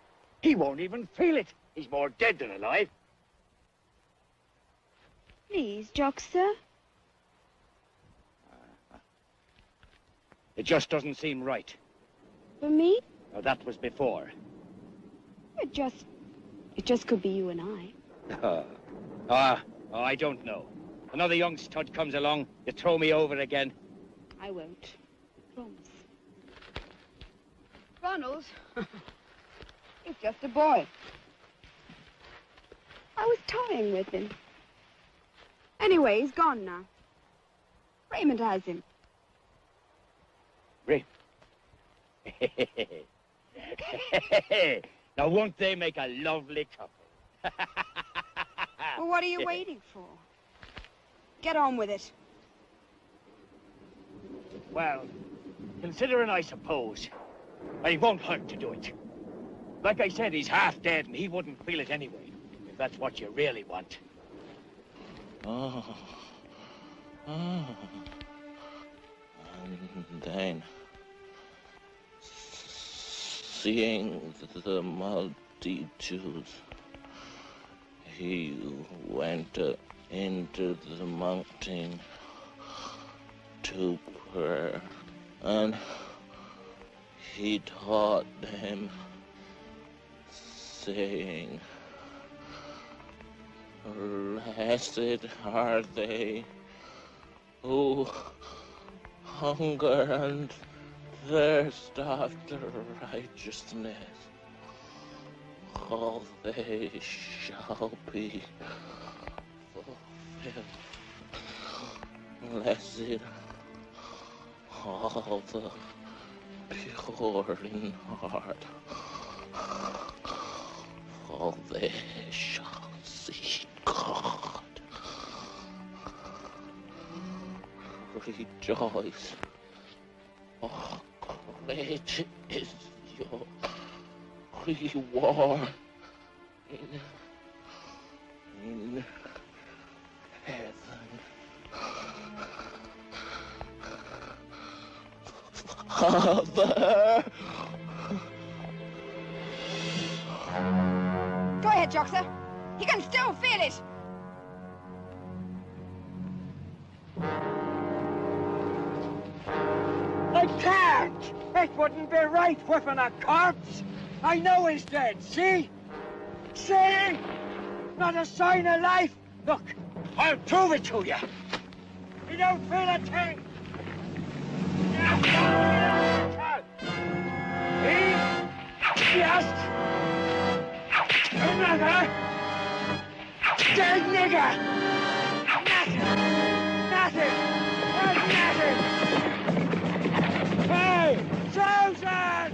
He won't even feel it. He's more dead than alive. Please, Jock, sir? It just doesn't seem right. For me? Now, that was before. It just could be you and I. I don't know. Another young stud comes along, you throw me over again. I won't. Promise. Ronald, he's just a boy. I was toying with him. Anyway, he's gone now. Raymond has him. Ray. Now, won't they make a lovely couple? Well, what are you waiting for? Get on with it. Well, considering, I suppose, it won't hurt to do it. Like I said, he's half dead, and he wouldn't feel it anyway, if that's what you really want. And then, seeing the multitudes, he went into the mountain to prayer, and he taught them, saying, "Blessed are they who hunger and thirst after righteousness, all they shall be fulfilled. Blessed all the pure in heart, for they shall see God. Rejoice, oh, great is your reward in heaven. Father." Go ahead, Joxer. You can still feel it. I can't! It wouldn't be right whipping a corpse. I know he's dead, see? See? Not a sign of life. Look, I'll prove it to you. You don't feel a thing. He just another dead nigger. Nothing. Hey, Susan!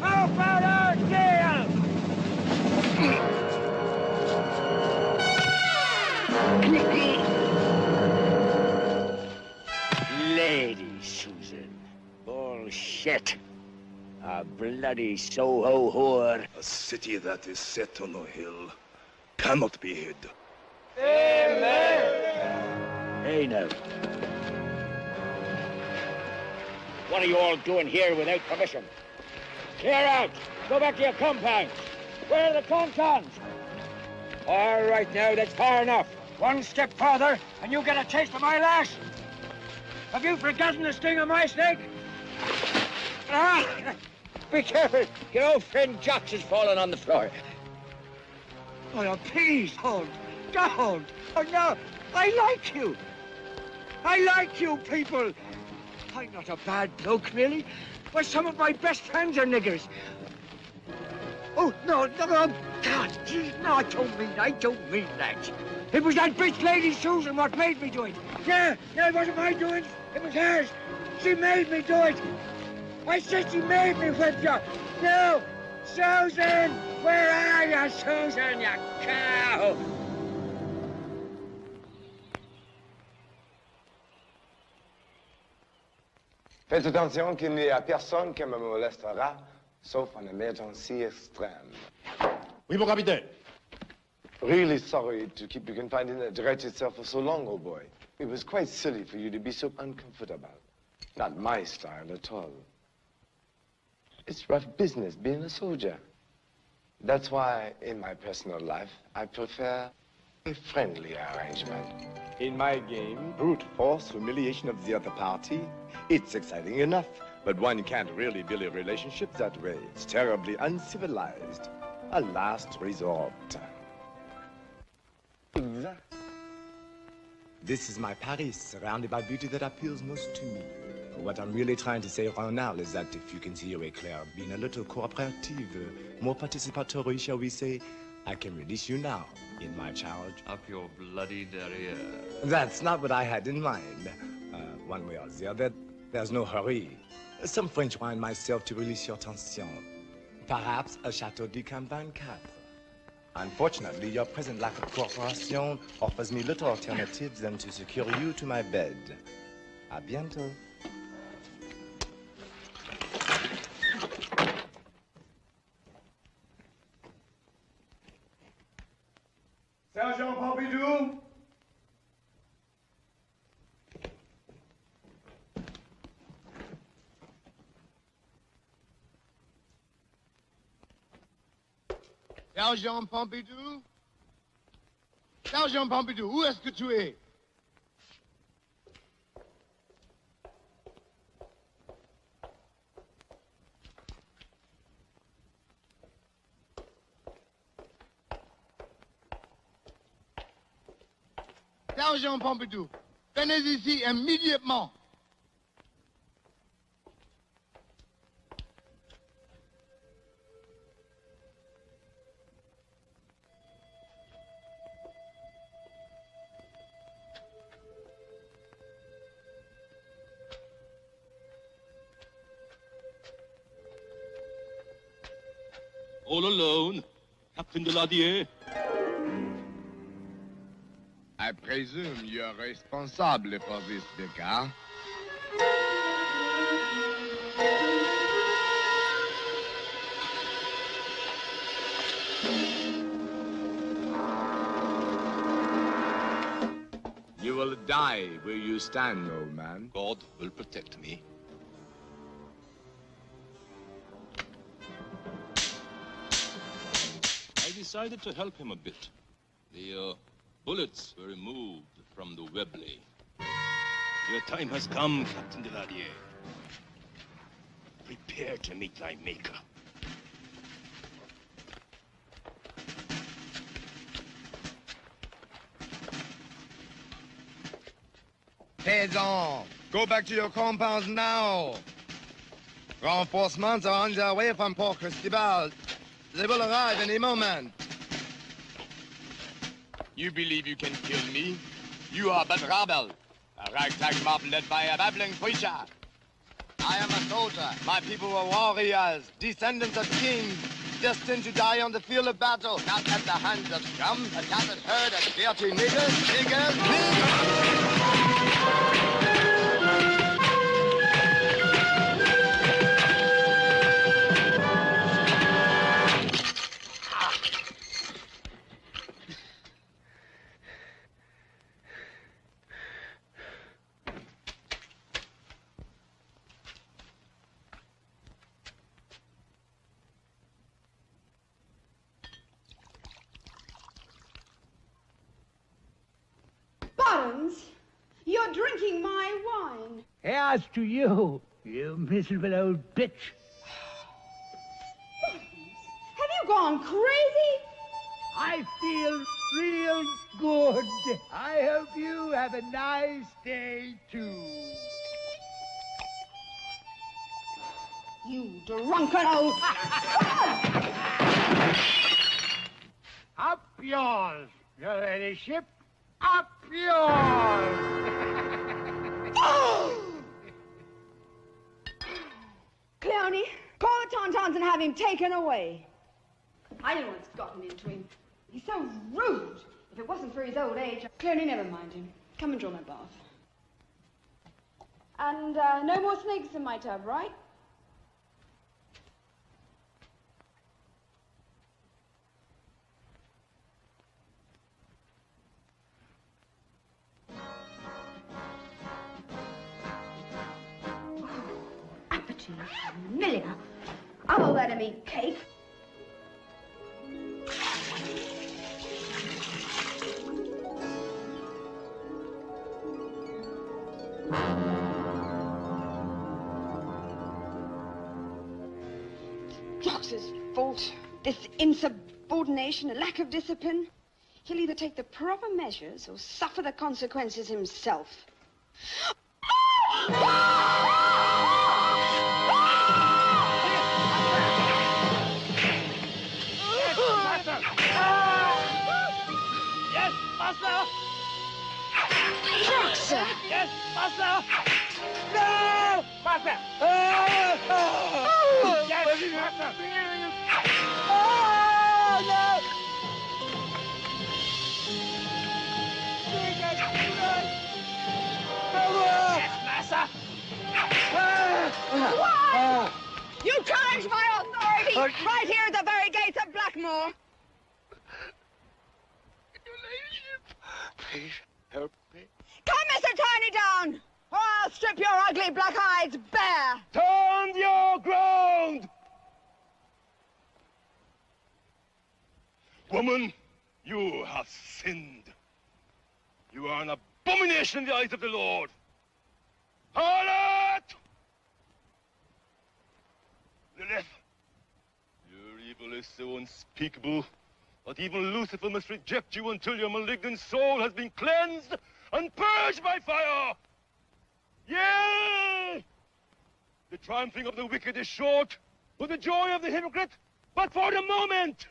How about our deal? Lady Susan. Bullshit. A bloody Soho whore. A city that is set on a hill cannot be hid. Amen. Hey, now. What are you all doing here without permission? Clear out. Go back to your compound. Where are the Contons? All right, now, that's far enough. One step further, and you get a taste of my lash. Have you forgotten the sting of my snake? Ah! Be careful. Your old friend Jocks is falling on the floor. Oh, please, don't. Don't. Oh, no. I like you. I like you people. I'm not a bad bloke, really. Why, some of my best friends are niggers. Oh, no, God, geez, no, I don't mean that. It was that bitch Lady Susan what made me do it. No, it wasn't my doing. It was hers. She made me do it. I said she made me whip you. No, Susan, where are you, Susan, you cow? Faites attention qu'il n'y a personne qui me molestera, sauf en émergency extrême. Oui, mon capitaine. Really sorry to keep you confined in that wretched cell for so long, old boy. It was quite silly for you to be so uncomfortable. Not my style at all. It's rough business being a soldier. That's why, in my personal life, I prefer a friendly arrangement. In my game, brute force, humiliation of the other party, it's exciting enough, but one can't really build a relationship that way. It's terribly uncivilized. A last resort. This is my Paris, surrounded by beauty that appeals most to me. What I'm really trying to say right now is that if you consider Claire being a little cooperative, more participatory, shall we say, I can release you now in my charge. Up your bloody derriere. That's not what I had in mind. One way or the other, there's no hurry. Some French wine myself to release your tension. Perhaps a Chateau du Camp 24. Unfortunately, your present lack of cooperation offers me little alternatives than to secure you to my bed. À bientôt. Sergent Pompidou? Sergent Pompidou? Sergent Pompidou, où est-ce que tu es? Sergent Pompidou, venez ici immédiatement. All alone, Captain Deladier. I presume you're responsible for this, Becca. You will die where you stand, old man. God will protect me. I decided to help him a bit. The bullets were removed from the Webley. Your time has come, Captain Deladier. Prepare to meet thy maker. Paysans, go back to your compounds now. Reinforcements are on their way from Port Cristobal. They will arrive any moment. You believe you can kill me? You are but rabble. A ragtag mob led by a babbling preacher. I am a soldier. My people were warriors, descendants of kings, destined to die on the field of battle, not at the hands of scum, a tattered herd of dirty niggers. You're drinking my wine. As to you, you miserable old bitch. Have you gone crazy? I feel real good. I hope you have a nice day, too. You drunken old... Up yours, your ladyship. Up yours. Cleone, call the Tauntauns and have him taken away. I don't know what's gotten into him. He's so rude. If it wasn't for his old age... Cleone, never mind him. Come and draw my bath. And no more snakes in my tub, right? Milliner. I'll let him eat cake. Jox's fault. This insubordination, a lack of discipline. He'll either take the proper measures or suffer the consequences himself. Yes, master! Joxer! Yes, master! No! Master! Yes, master! Oh, no! Yes, master! What? You challenge my authority right here at the very gates of Blackmore. Your ladyship, please help me. Come, Mr. Tiny Down, or I'll strip your ugly black hides bare. Stand your ground! Woman, you have sinned. You are an abomination in the eyes of the Lord. Harlot! Lilith, your evil is so unspeakable that even Lucifer must reject you until your malignant soul has been cleansed and purged by fire. Yea! The triumphing of the wicked is short, but the joy of the hypocrite but for the moment.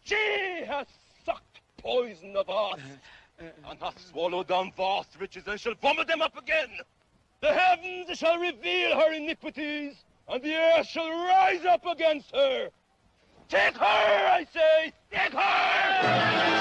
She has sucked poison of us and hath swallowed down vast riches and shall vomit them up again. The heavens shall reveal her iniquities, and the earth shall rise up against her. Take her, I say! Take her!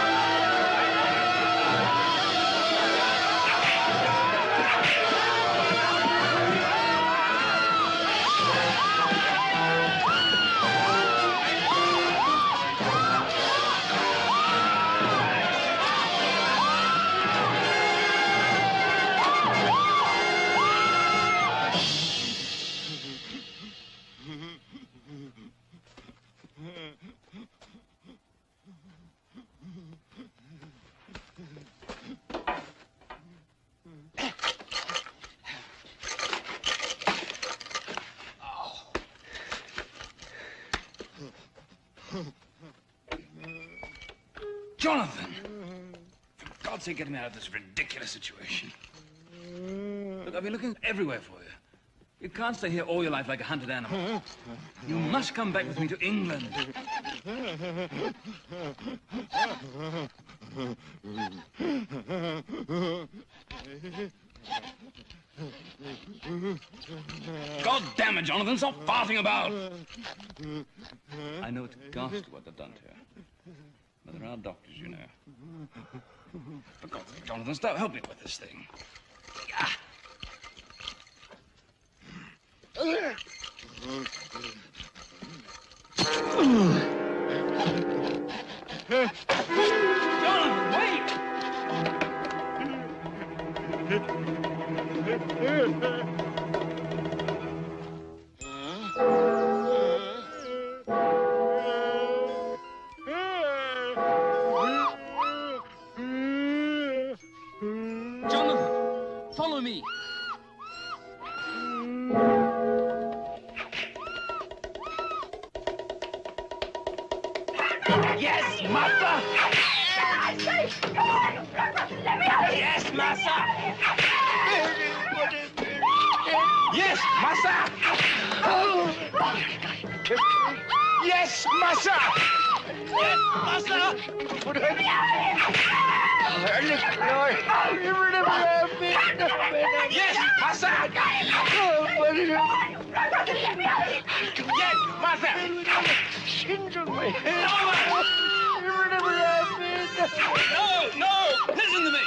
Jonathan! For God's sake, get me out of this ridiculous situation. Look, I've been looking everywhere for you. You can't stay here all your life like a hunted animal. You must come back with me to England. God damn it, Jonathan, stop farting about! I know it's ghastly what they've done to her. But there are doctors, you know. For God's sake, Jonathan, stop. Help me with this thing. Jonathan, wait! Jonathan, follow me. Yes, master! I say, come on! Let me out of here! Yes, master! Yes, master! ladyship. Yes, massa! Yes, massa! Yes, massa! Yes, massa! No! Listen to me!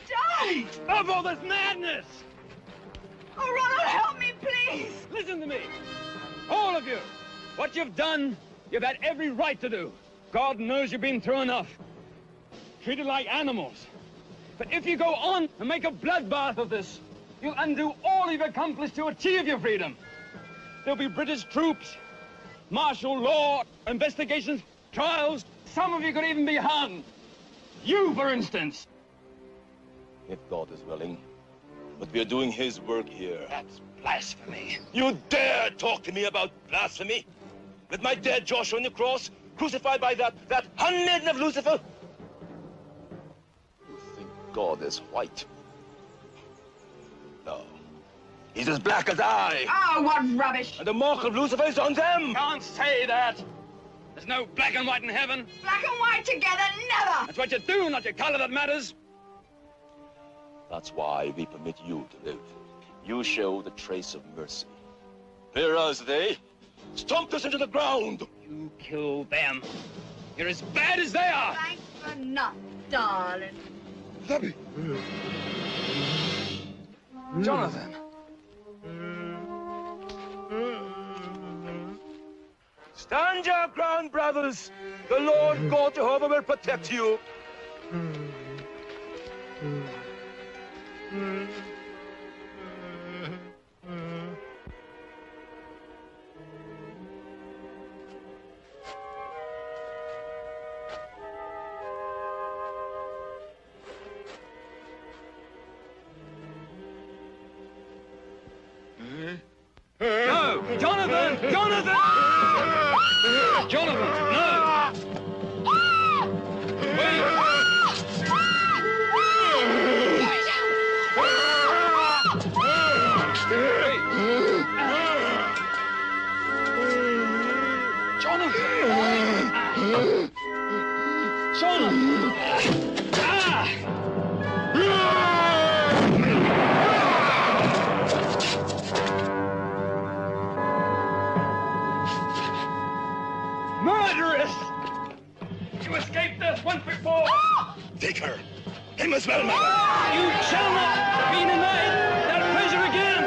Darling! Stop all this madness! Oh, Ronald, help me, please! Listen to me! All of you! What you've done, you've had every right to do. God knows you've been through enough. Treated like animals. But if you go on and make a bloodbath of this, you'll undo all you've accomplished to achieve your freedom. There'll be British troops, martial law, investigations, trials. Some of you could even be hung. You, for instance. If God is willing. But we are doing his work here. That's blasphemy. You dare talk to me about blasphemy? With my dead Joshua on the cross, crucified by that handmaiden of Lucifer? You think God is white? No. He's as black as I. Oh, what rubbish! And the mark of Lucifer is on them. Can't say that. There's no black and white in heaven. Black and white together, never! That's what you do, not your color, that matters. That's why we permit you to live. You show the trace of mercy. Whereas they stomped us into the ground. You killed them. You're as bad as they are. Thanks for nothing, darling. Zabby. Jonathan. Stand your ground, brothers. The Lord God Jehovah will protect you. No! Jonathan! Jonathan! Jonathan, no! Wait! Jonathan! Jonathan! Murderess! You escaped death once before! Take her. Him as well, man. You shall not be denied that pleasure again!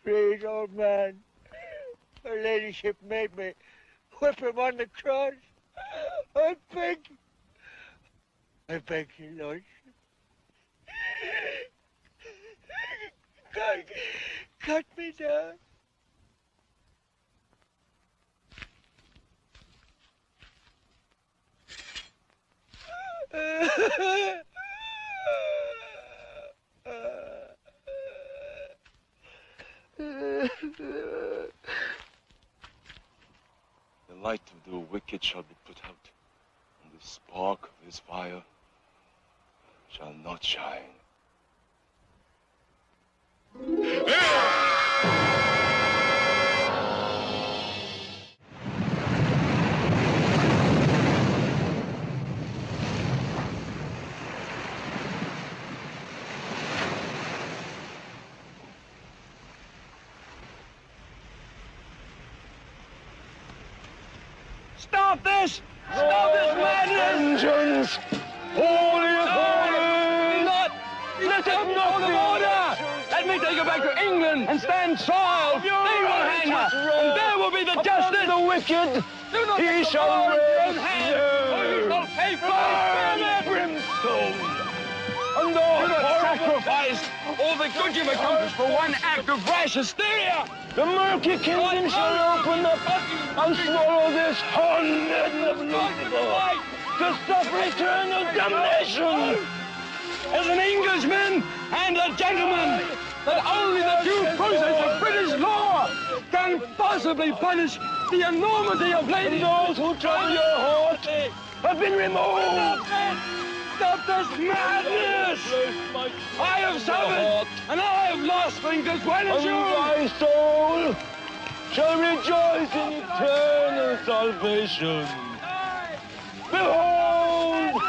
Please, old man. Her ladyship made me whip him on the cross. I beg you. I beg you, lordship. God, cut me down. The light of the wicked shall be put out, and the spark of his fire shall not shine. Stop this! Stop this madness! Vengeance! Holy authority! Not! Let us know the order! Let me take her back to England and stand trial! They will hang her! And there will be the justice! The wicked! Do not He shall raise or you shall pay for it! brimstone! And Do not sacrificed all the good you've accomplished for one act of rash hysteria. The murky kingdom shall open up and swallow this horned of Lucifer to suffer eternal damnation. As an Englishman and a gentleman, that only the due process of British law can possibly punish the enormity of ladies. Those who trouble your heart have been removed. Stop this madness! I have suffered, and I have lost things as well as you. And thy soul shall rejoice in eternal salvation. Behold,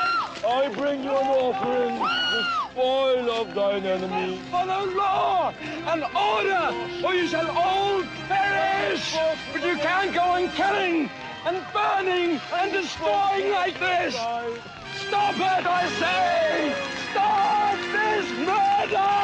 I bring you an offering, the spoil of thine enemies. For the law and order, or you shall all perish. But you can't go on killing and burning and destroying like this. Stop it, I say! Stop this murder!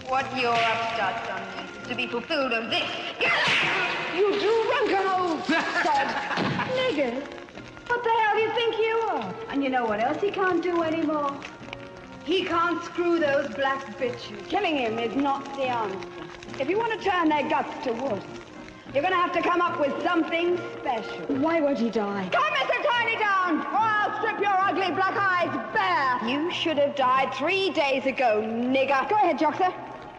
What your upstarts done needs is to be fulfilled of this. You drunken old sod! Niggers, what the hell do you think you are? And you know what else he can't do anymore? He can't screw those black bitches. Killing him is not the answer. If you want to turn their guts to wood, you're going to have to come up with something special. Why won't he die? Come, Mr. Tiny Down, or I'll strip your ugly black eyes bare. You should have died 3 days ago, nigger. Go ahead, Joxer.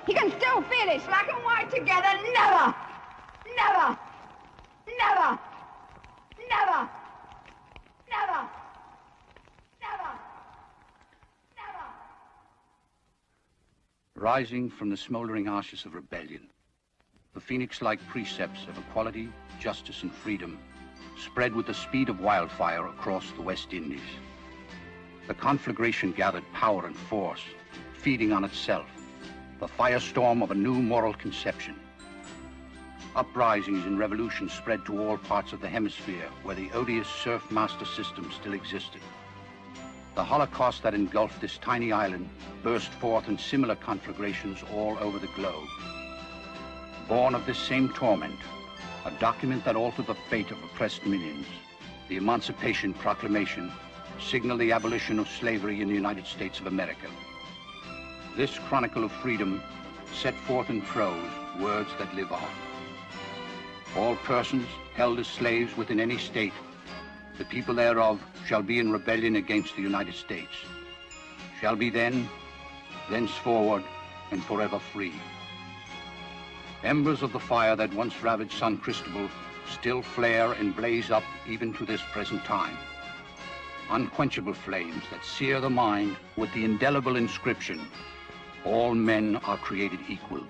You can still feel it. Black and white together. Never! Never! Never! Never! Never! Never! Never! Rising from the smoldering ashes of rebellion, the phoenix-like precepts of equality, justice, and freedom spread with the speed of wildfire across the West Indies. The conflagration gathered power and force, feeding on itself, the firestorm of a new moral conception. Uprisings and revolutions spread to all parts of the hemisphere where the odious serf master system still existed. The Holocaust that engulfed this tiny island burst forth in similar conflagrations all over the globe. Born of this same torment, a document that altered the fate of oppressed millions, the Emancipation Proclamation signaled the abolition of slavery in the United States of America. This chronicle of freedom set forth in prose words that live on. All persons held as slaves within any state, the people thereof shall be in rebellion against the United States, shall be then, thenceforward, and forever free. Embers of the fire that once ravaged San Cristobal still flare and blaze up even to this present time. Unquenchable flames that sear the mind with the indelible inscription, all men are created equal.